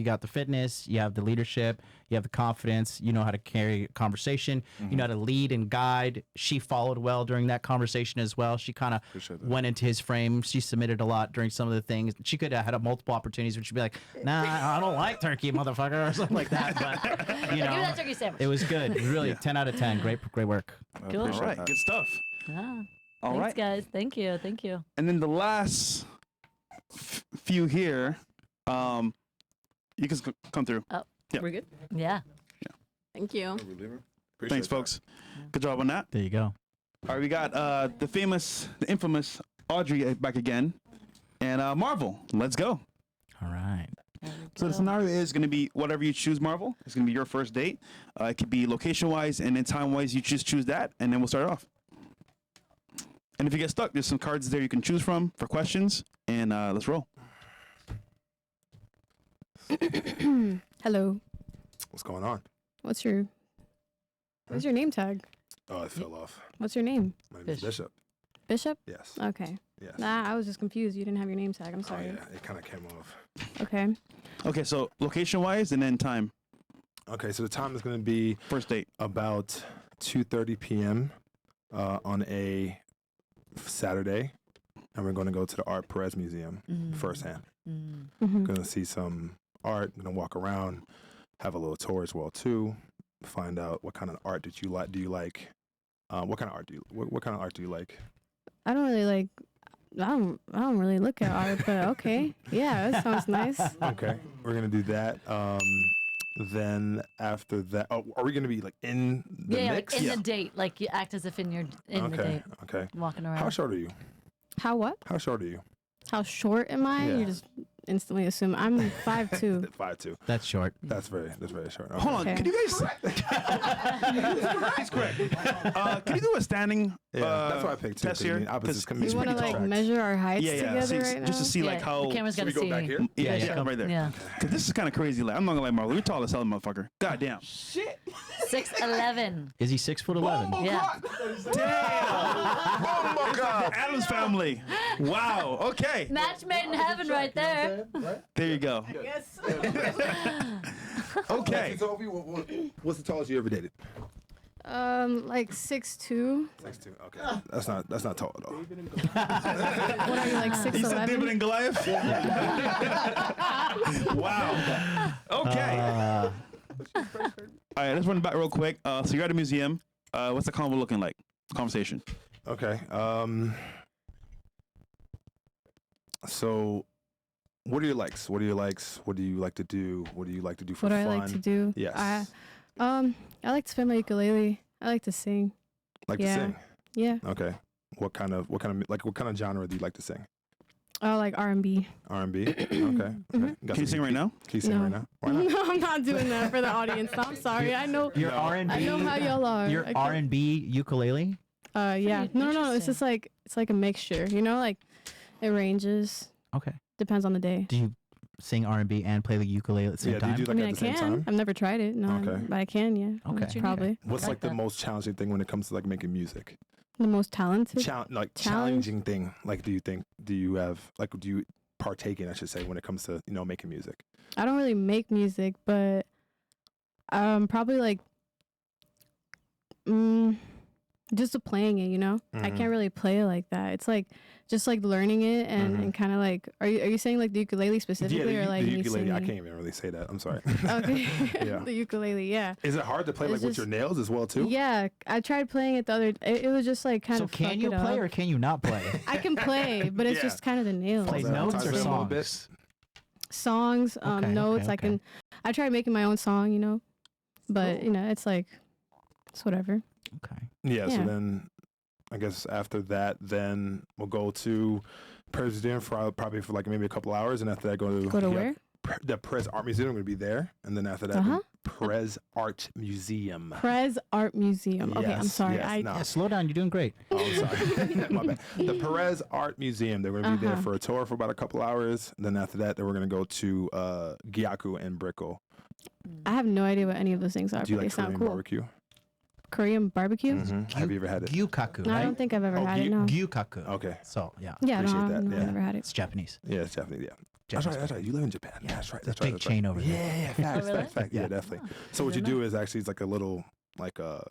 got the fitness, you have the leadership, you have the confidence, you know how to carry a conversation, you know how to lead and guide. She followed well during that conversation as well. She kind of went into his frame. She submitted a lot during some of the things. She could have had multiple opportunities where she'd be like, nah, I don't like turkey, motherfucker, or something like that. But, Give me that turkey sandwich. it was good. It was really 10 out of 10. Great work. Cool. All right. Good stuff. All Thanks, right. guys. Thank you. And then the last few here, you can come through. Oh, yeah. We're good. Yeah. Thank you. Thanks, folks. Good job on that. There you go. All right, we got the infamous Audrey back again, and Marvel. Let's go. All right. So the scenario is going to be whatever you choose, Marvel. It's going to be your first date. It could be location-wise, and then time-wise, you just choose that, and then we'll start off. And if you get stuck, there's some cards there you can choose from for questions, and let's roll. Hello. What's going on? What's your name tag? Oh, it fell off. What's your name? My name is Bishop. Bishop? Yes. Okay. Yes. Nah, I was just confused. You didn't have your name tag. I'm sorry. Oh, yeah. It kind of came off. Okay. Okay, so location-wise, and then time. Okay, so the time is going to be First date. about 2:30 p.m. On a Saturday, and we're going to go to the Art Perez Museum firsthand. Mm-hmm. Going to see some art. Going to walk around, have a little tour as well too. Find out what kind of art did you like. Do you like? What kind of art do you? What kind of art do you like? I don't really like. I don't really look at art, but okay. Yeah, that sounds nice. Okay, we're gonna do that. Then after that, are we gonna be in the mix? In the date, you act as if in the date, Okay. walking around. How short are you? How what? How short are you? How short am I? Yeah. You just instantly assume I'm 5'2". 5'2". That's short. That's very short. Okay. Hold on, Okay. can you guys? He's correct. Can you do a standing? Yeah, that's why I picked two. test here. Opposites can You want to measure our heights together See, right now? just to see Yeah, how. the camera's Should gonna we go see. back here? Yeah, Yeah, come right there. Yeah. Cause this is kind of crazy. I'm not gonna lie, Marlo. You're tall as hell, motherfucker. God damn. 6'11". Is he 6'11"? Yeah. Oh my God. Adams family. Wow. Okay. Match made in heaven, right there. There you go. Okay. What's the tallest you ever dated? Like 6'2". 6'2". Okay, that's not tall at all. What are you, like He said David 6'11"? and Goliath. Wow. Okay. All right. Let's run back real quick. So you're at a museum. What's the convo looking like? Conversation. Okay. So what are your likes? What are your likes? What do you like to do? What do you like to do for What fun? I like to do? Yes. I like to play my ukulele. I like to sing. Like to yeah. sing. Yeah. Okay. What kind of genre do you like to sing? Oh, like R&B. R&B. Okay. Can you sing right now? Can you sing No. right now? Why not? No, I'm not doing that for the audience. I'm sorry. I know. Your R&B. I know how y'all are. Your I can't- R&B ukulele. Yeah. Pretty No. It's interesting. just like it's like a mixture. You know, like it ranges. Okay. Depends on the day. Do you sing R&B and play the ukulele at the same Yeah, do you time? do I like mean, at I the same can. time? I've never tried it. No, Okay. but I can. Yeah. Okay. Probably What's I like like the that. most challenging thing when it comes to like making music? the most talented. Challenging thing. Like, do you partake in, I should say, when it comes to, making music? I don't really make music, but probably like just playing it, I Mhm. can't really play it like that. It's like just like learning it and kind of like are you saying like the ukulele specifically Yeah, or like the me ukulele. I singing? can't even really say that. I'm sorry. Okay. Yeah. The ukulele, yeah. Is it hard to play It's like with just- your nails as well too? Yeah, I tried playing it the other it was just like kind So of can you play or can you not play? I can play, but it's Yeah. just kind of the nails. Play that notes ties or in a little bit. songs? Songs, Okay, notes. okay. I tried making my own song, but it's like it's whatever. Okay. Yeah. So Yeah. then, I guess after that, then we'll go to President for probably for like maybe a couple hours, and after that, go to Where? The Prez Art Museum. I'm gonna be there, and then after that, Uh-huh. the Prez Art Museum. Prez Art Museum. Okay, I'm Yes, sorry. yes, no. Yeah, slow down. You're doing great. Oh, I'm sorry. My bad. The Perez Art Museum. They're going to be there Uh-huh. for a tour for about a couple hours. Then after that, then we're going to go to Gyaku and Brickell. I have no idea what any of those things are, Do you but like they sound Korean cool. barbecue? Korean barbecue? Mhm. Have you ever had it? Gyukaku. No, I right? don't think I've ever Oh, had it. No. Gyukaku. Okay. So yeah, Yeah, no, appreciate that, I've yeah. never had it. it's Japanese. Yeah, it's definitely, yeah. Japanese That's right, that's right. You live in Japan. Yeah, That's right, it's a that's right. big that's chain right. over there. Yeah, facts, really? facts. Yeah, Yeah. definitely. Oh, So what good you to do is actually, it's like a little, like a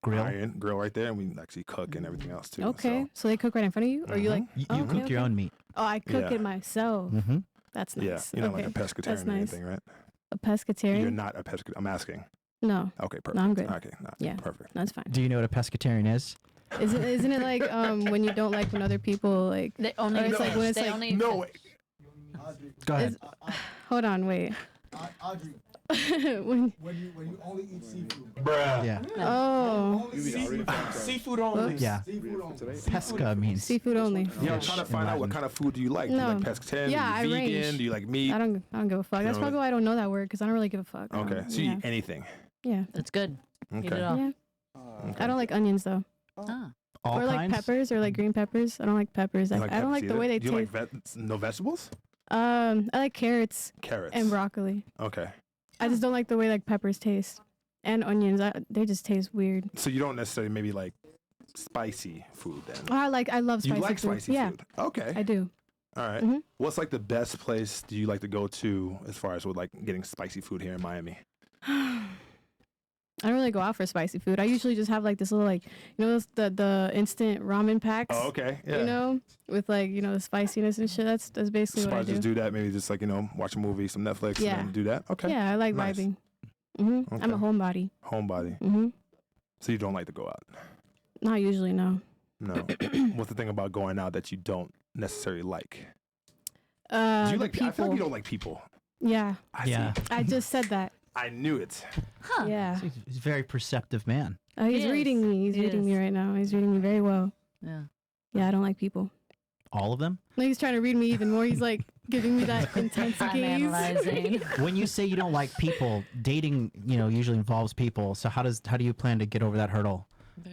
Grill. iron grill right there, and we actually cook and everything else too. Okay, so they cook right in front of you, or you like? You Oh, cook okay, your okay. own meat. Oh, I cook Yeah. it myself. Mm-hmm. That's So, yeah, nice. you're not okay. like a pescatarian That's or nice. anything, right? A pescatarian? You're not a pescatarian. I'm asking. No, Okay, perfect. no, I'm good. Okay, no, Yeah. perfect. That's fine. Do you know what a pescatarian is? Isn't it like when you don't like when other people like? They only. Or it's like when it's they like- only No, wait. Go ahead. Hold on, wait. Audrey, when, when you only eat seafood. Yeah. oh, Seafood only. Whoops. Yeah. Seafood only. Pesca means seafood only. Yeah, I'm Fish trying to in find out what Latin. kind of food do you like. Do you No. like pescatarian? Yeah, do you I vegan? range. Do you like meat? I don't give a fuck. That's don't probably why I don't know that word because I don't really give a fuck. I Okay, don't- so you yeah. eat anything. Yeah. It's good. Eat it Okay. all. Yeah. Okay. I don't like onions though, Ah. all or like kinds. peppers or like green peppers. I don't like peppers. You I, like I don't peppers like the either? way they Do you taste. like no vegetables? I like carrots Carrots. and broccoli. Okay. I just don't like the way like peppers taste and onions. They just taste weird. So you don't necessarily maybe like spicy food then. I love spicy You like food. spicy Yeah, food. Okay. I do. All right. Mhm. What's like the best place do you like to go to as far as with like getting spicy food here in Miami? I don't really go out for spicy food. I usually just have like this little like the instant ramen packs. Oh, okay. Yeah. With like the spiciness and shit. That's basically So what I just do. do that. Maybe just like watch a movie, some Netflix, Yeah. and then do that. Okay. Yeah, I like Nice. vibing. I'm a Okay. homebody. Homebody. So you don't like to go out. Not usually, no. No. What's the thing about going out that you don't necessarily like? Do The you like? I feel people. like you don't like people. Yeah, Yeah. I just said that. I knew it. Huh. Yeah. He's a very perceptive man. He's He reading is. me. He's He reading me is. right now. He's reading me very well. Yeah. Yeah, I don't like people. All of them. No, he's trying to read me even more. He's like giving me that intense I'm gaze. analyzing. When you say you don't like people, dating, usually involves people. So how do you plan to get over that hurdle?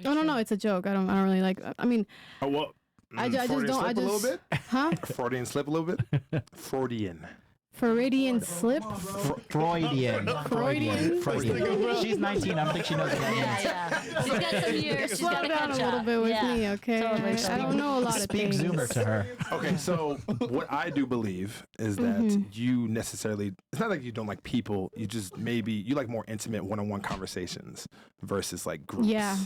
Oh no, it's a joke. I don't really like. I mean, Oh well. I just Freudian don't. slip a little bit. Huh? Freudian slip a little bit. Freudian. Freudian slip. Freudian. Freudian? She's 19. I don't think she knows what that means. Yeah. She's got some years. She's Slow got to down a catch little up. bit with Yeah. me, okay? Totally. I don't know a lot of Speak things. Zoomer to her. Okay, so what I do believe is that Mm-hmm. you necessarily, it's not like you don't like people, you just maybe, you like more intimate one-on-one conversations versus like groups. Yeah.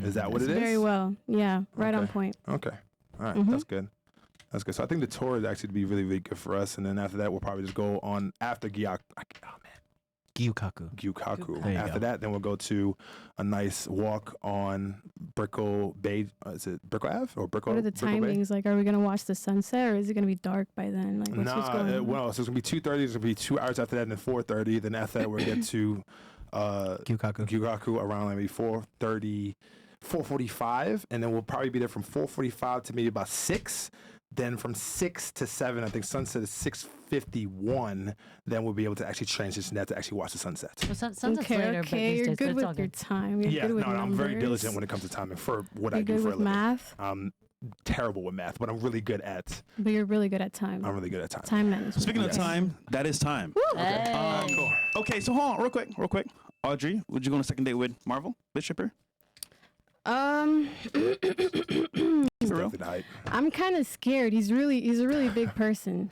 Is that what it is? Very well. Yeah, right on Okay. point. Okay. All right, Mhm. that's good. That's good. So I think the tour is actually to be really, really good for us. And then after that, we'll probably just go on after Gyak. Oh, man. Gyukaku. There you After go. that, then we'll go to a nice walk on Brickell Bay. Is it Brickell Ave or Brickell? What are the Brickell Bay? timings? Like, are we gonna watch the sunset, or is it gonna be dark by then? Like, what's going on? Well, so it's gonna be 2:30. It's gonna be 2 hours after that, and then 4:30. Then after that, we'll get to Gyukaku around maybe 4:30, 4:45, and then we'll probably be there from 4:45 to maybe about 6. Then from 6 to 7, I think sunset is 6:51. Then we'll be able to actually transition that to actually watch the sunset. Well, sunset's Okay, later, but okay, these you're days, but good it's with all your good. time. You're Yeah, good with I'm very numbers. diligent when it comes to timing for what You're I do good for a with living. math, I'm terrible with math, but I'm really good at. but you're really good at time. I'm really good at time. Time management. Speaking of Yes. time, that is time. Hey. Cool. Okay, so hold on, real quick. Audrey, would you go on a second date with Marvel, Bishopper? For real? Definitely the hype. I'm kind of scared. He's a really big person.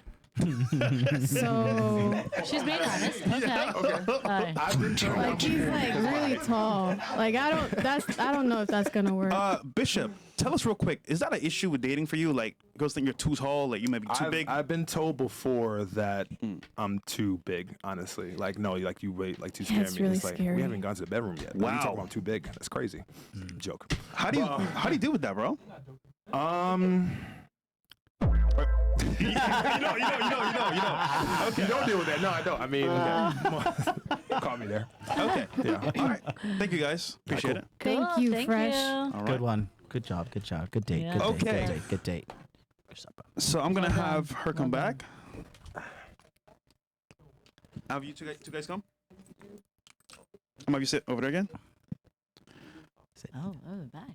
So She's being honest. Okay. Alright. I've been told like he's like really tall. Like I don't know if that's gonna work. Bishop, tell us real quick, is that an issue with dating for you? Like, girls think you're too tall, like you may be too big? I've been told before that I'm too big, honestly. Like, no, like you wait, like too scary That's me. really It's like, scary. we haven't gone to the bedroom yet. Wow. You Wow. talk about I'm too big. That's crazy. Joke. How do you deal with that, bro? you know. Okay. You don't deal with that. No, I don't. I mean, call me there. Okay. Yeah. All right. Thank you guys. Appreciate it. Thank Cool, you, thank Fresh. you. All right. Good one. Good job. Good date. Yeah. Good date. Okay. Good date. So I'm gonna Well done. have her come Well done. back. Have you two guys come? I'm gonna have you sit over there again. Oh, we're back.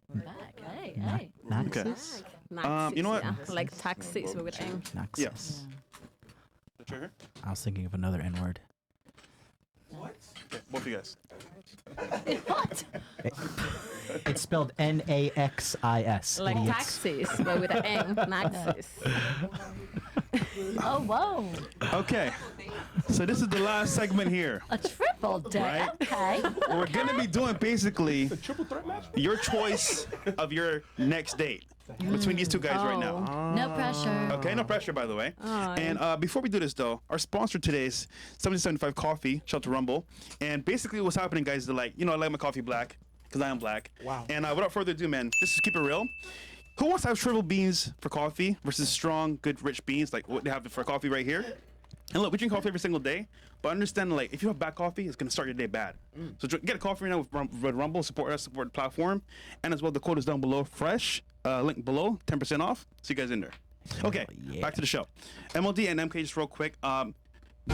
Hey. Naxis? You know what? Yeah, like taxis with eng. Naxis. Yes. The chair here? I was thinking of another N word. Okay, both of you guys. What? It's spelled Naxis. Like idiots. taxis, but with an eng. Naxis. Oh, whoa. Okay. So this is the last segment here. A triple date. Right. Okay. We're gonna be doing basically your choice of your next date between these two guys right now. No pressure. Okay, no pressure, by the way. Oh, And before we do this, though, our sponsor today is 1775 Coffee, Shelter Rumble. And basically, what's happening, guys, is like, I like my coffee black because I am black. Wow. And without further ado, man, just to keep it real. Who wants to have shriveled beans for coffee versus strong, good, rich beans like what they have for coffee right here? And look, we drink coffee every single day, but understand, like, if you have bad coffee, it's gonna start your day bad. So get a coffee right now with Rumble, support us, support the platform, and as well, the code is down below, fresh, link below, 10% off. See you guys in there. Okay, yeah. back to the show. MLD and MK, just real quick. Do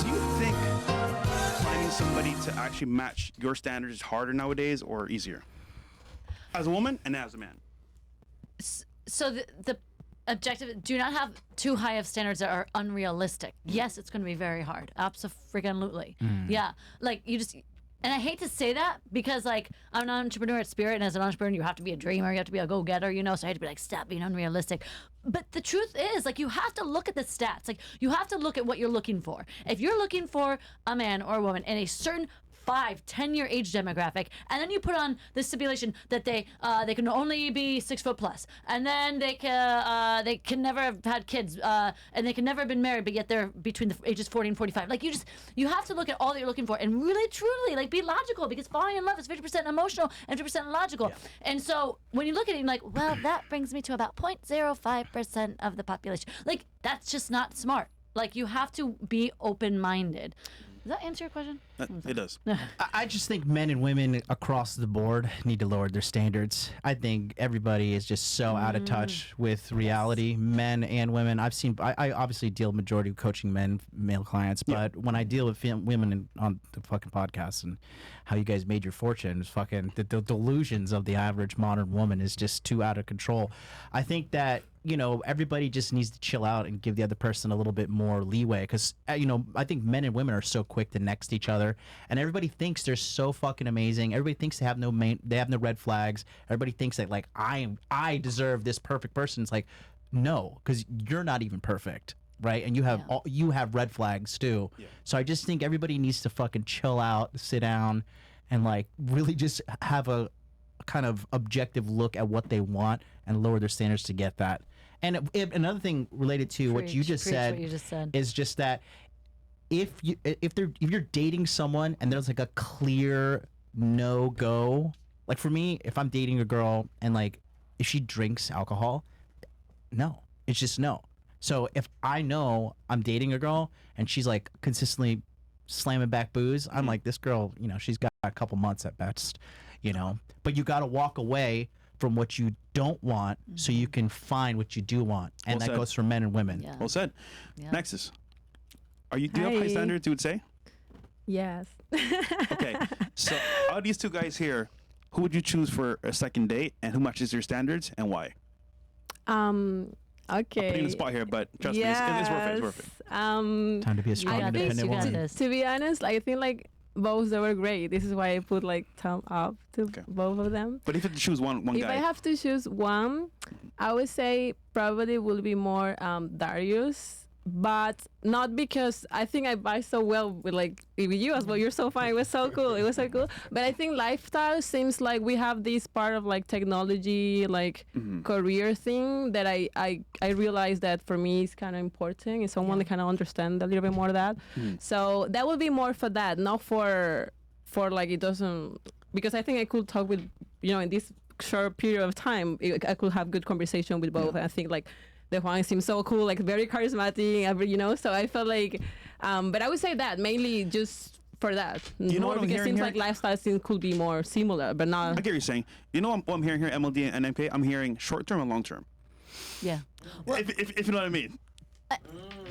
you think finding somebody to actually match your standards is harder nowadays or easier? As a woman and as a man. So the objective, do not have too high of standards that are unrealistic. Yes, it's going to be very hard. Absolutely. Yeah. Like you just, and I hate to say that because like I'm an entrepreneur at spirit, and as an entrepreneur, you have to be a dreamer, you have to be a go-getter, so I hate to be like, stop being unrealistic. But the truth is, like, you have to look at the stats. Like, you have to look at what you're looking for. If you're looking for a man or a woman in a certain 5-10 year age demographic, and then you put on the stipulation that they can only be 6 foot plus, and then they can never have had kids, and they can never have been married, but yet they're between the ages 40 and 45. Like you have to look at all that you're looking for and really truly like be logical, because falling in love is 50% emotional and 50% logical. Yeah. And so when you look at it, you're like, well, that brings me to about 0.05% of the population. Like that's just not smart. Like you have to be open-minded. Does that answer your question? It does. I just think men and women across the board need to lower their standards. I think everybody is just so out of touch with reality, men and women. I obviously deal majority of coaching male clients, but when I deal with women on the fucking podcast and how you guys made your fortune, is fucking the delusions of the average modern woman is just too out of control. I think that everybody just needs to chill out and give the other person a little bit more leeway, because I think men and women are so quick to next each other, and everybody thinks they're so fucking amazing. Everybody thinks they have no red flags. Everybody thinks that like I deserve this perfect person. It's like, no, because you're not even perfect, right? And you have red flags too. Yeah. So I just think everybody needs to fucking chill out, sit down, and like really just have a kind of objective look at what they want and lower their standards to get that. And another thing related to what you just said is just that if you're dating someone and there's like a clear no go, like for me, if I'm dating a girl and like if she drinks alcohol, no, it's just no. So if I know I'm dating a girl and she's like consistently slamming back booze, I'm like, this girl, you know, she's got a couple months at best, you know. But you got to walk away from what you don't want so you can find what you do want, and Well that said. goes for men and women. Yeah. Well said. Yeah. Nexus, do you have high Hi. standards? You would say. Yes. Okay. So out of these two guys here, who would you choose for a second date, and who matches your standards, and why? Okay. I'm putting you on the spot here, but trust me, it's worth it. It's worth it. Time to be a strong, got this, independent you got woman. this. To be honest, I think like both they were great. This is why I put like thumb up to Okay. both of them. But if you had to choose one If guy, I have to choose one, I would say probably will be more Darius, but not because I think I vibe so well with you as well. You're so fine. It was so cool. It was so cool. But I think lifestyle seems like we have this part of like technology, like career thing that I realize that for me is kind of important. Is someone that kind of understand a little bit more of that. So that would be more for that, not for like it doesn't, because I think I could talk with, in this short period of time, I could have good conversation with both. I think like the Juan seems so cool, like very charismatic, so I felt like, but I would say that mainly just for that. You know More what I'm because it hearing seems here? like lifestyle things could be more similar, but I not. get what you're saying. You know what I'm hearing here, MLD and MK? I'm hearing short term and long term. Yeah. If you know what I mean.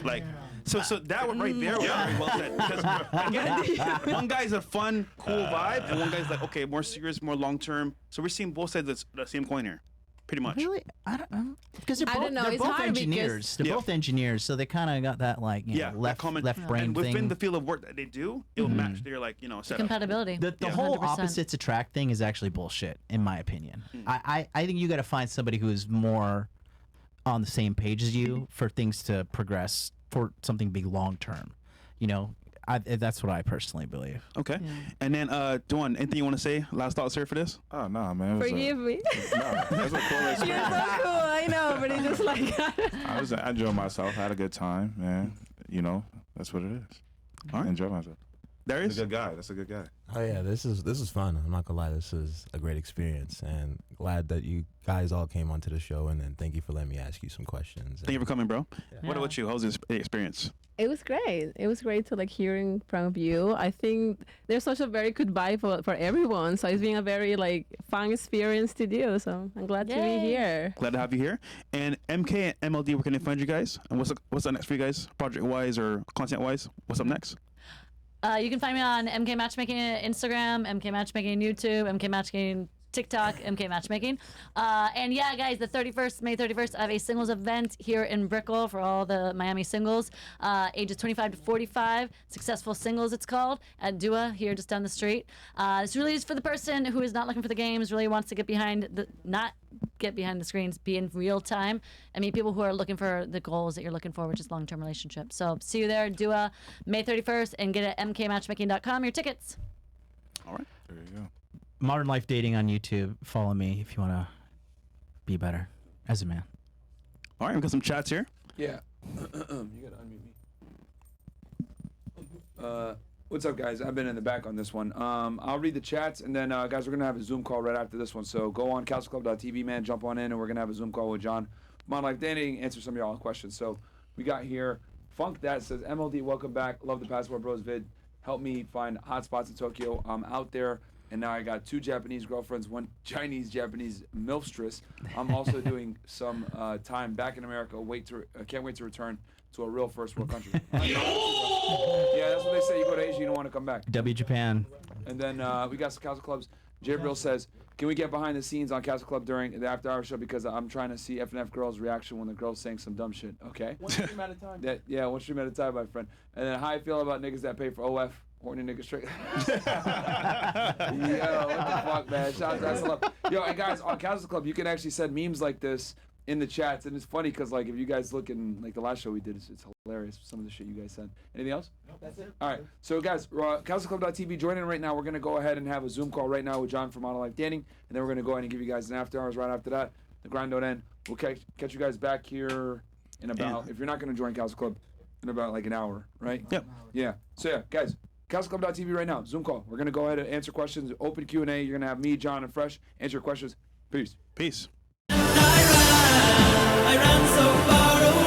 Like, so that one right there was very well said. Because again, one guy's a fun, cool vibe, and one guy's like, okay, more serious, more long term. So we're seeing both sides of the same coin here, pretty much. Really, I don't because they're I both, don't know, they're it's both hard because- engineers. They're Yeah. both engineers, so they kind of got that like Yeah, left common, brain and within thing. the field of work that they do, it'll match their setup. Compatibility. The Yeah. whole 100%. opposites attract thing is actually bullshit, in my opinion. I think you got to find somebody who is more on the same page as you for things to progress, for something to be long term. That's what I personally believe. Okay, and then Duan, anything you want to say? Last thoughts here for this? Oh no, man. It was Forgive me. That's a cool You're experience. so cool. I know, but it's just like. I enjoyed myself. Had a good time, man. That's what it is. All right. Enjoy myself. Darius? That's a good guy. That's a good guy. Oh yeah, this is fun. I'm not gonna lie, this is a great experience, and glad that you guys all came onto the show. And then thank you for letting me ask you some questions. Thank you for coming, bro. Yeah. What about you? How's this experience? It was great. It was great to hearing from you. I think there's such a very good vibe for everyone. So it's been a very fun experience to do. So I'm glad to Yay. be here. Glad to have you here. And MK and MLD, where can they find you guys? And what's up next for you guys, project wise or content wise? What's up next? You can find me on MK Matchmaking Instagram, MK Matchmaking YouTube, MK Matchmaking TikTok, MK Matchmaking. And yeah, guys, May 31st, I have a singles event here in Brickell for all the Miami singles, ages 25 to 45, Successful Singles it's called, at Dua here just down the street. This really is for the person who is not looking for the games, really wants to not get behind the screens, be in real time, and meet people who are looking for the goals that you're looking for, which is long-term relationships. So see you there, Dua, May 31st, and get at mkmatchmaking.com your tickets. All right. There you go. Modern Life Dating on YouTube. Follow me if you want to be better as a man. All right, we got some chats here. Yeah. You gotta unmute me. What's up, guys? I've been in the back on this one. I'll read the chats, and then, guys, we're gonna have a Zoom call right after this one. So go on couchclub.tv, man. Jump on in, and we're gonna have a Zoom call with John from On Life Dating, answer some of y'all questions. So we got here Funk That says, MLD, welcome back. Love the Passport Bros vid. Help me find hot spots in Tokyo. I'm out there. And now I got 2 Japanese girlfriends, 1 Chinese-Japanese milfstress. I'm also doing some time back in America. Can't wait to return to a real first world country. Yeah, that's what they say. You go to Asia, you don't want to come back. W Japan. And then we got some Castle Clubs. Jabril says, can we get behind the scenes on Castle Club during the after hour show, because I'm trying to see F&F girls' reaction when the girls saying some dumb shit. Okay. One stream at a time. Yeah, one stream at a time, my friend. And then how I feel about niggas that pay for OF. Horny nigga straight. Yo, what the fuck, man? Shout out to SLF. Yo, and guys, on Castle Club, you can actually send memes like this in the chats, and it's funny because if you guys look in the last show we did, it's hilarious. Some of the shit you guys sent. Anything else? Nope, that's it. All right. So guys, CastleClub.tv, join in right now. We're gonna go ahead and have a Zoom call right now with John from Model Life Dating, and then we're gonna go ahead and give you guys an after hours right after that. The grind don't end. We'll catch you guys back here in about. If you're not gonna join Castle Club, in about like an hour, right? Yep. Yeah. So yeah, guys, CastleClub.tv right now. Zoom call. We're gonna go ahead and answer questions. Open Q&A. You're gonna have me, John, and Fresh answer your questions. Peace. Peace. I ran so far away.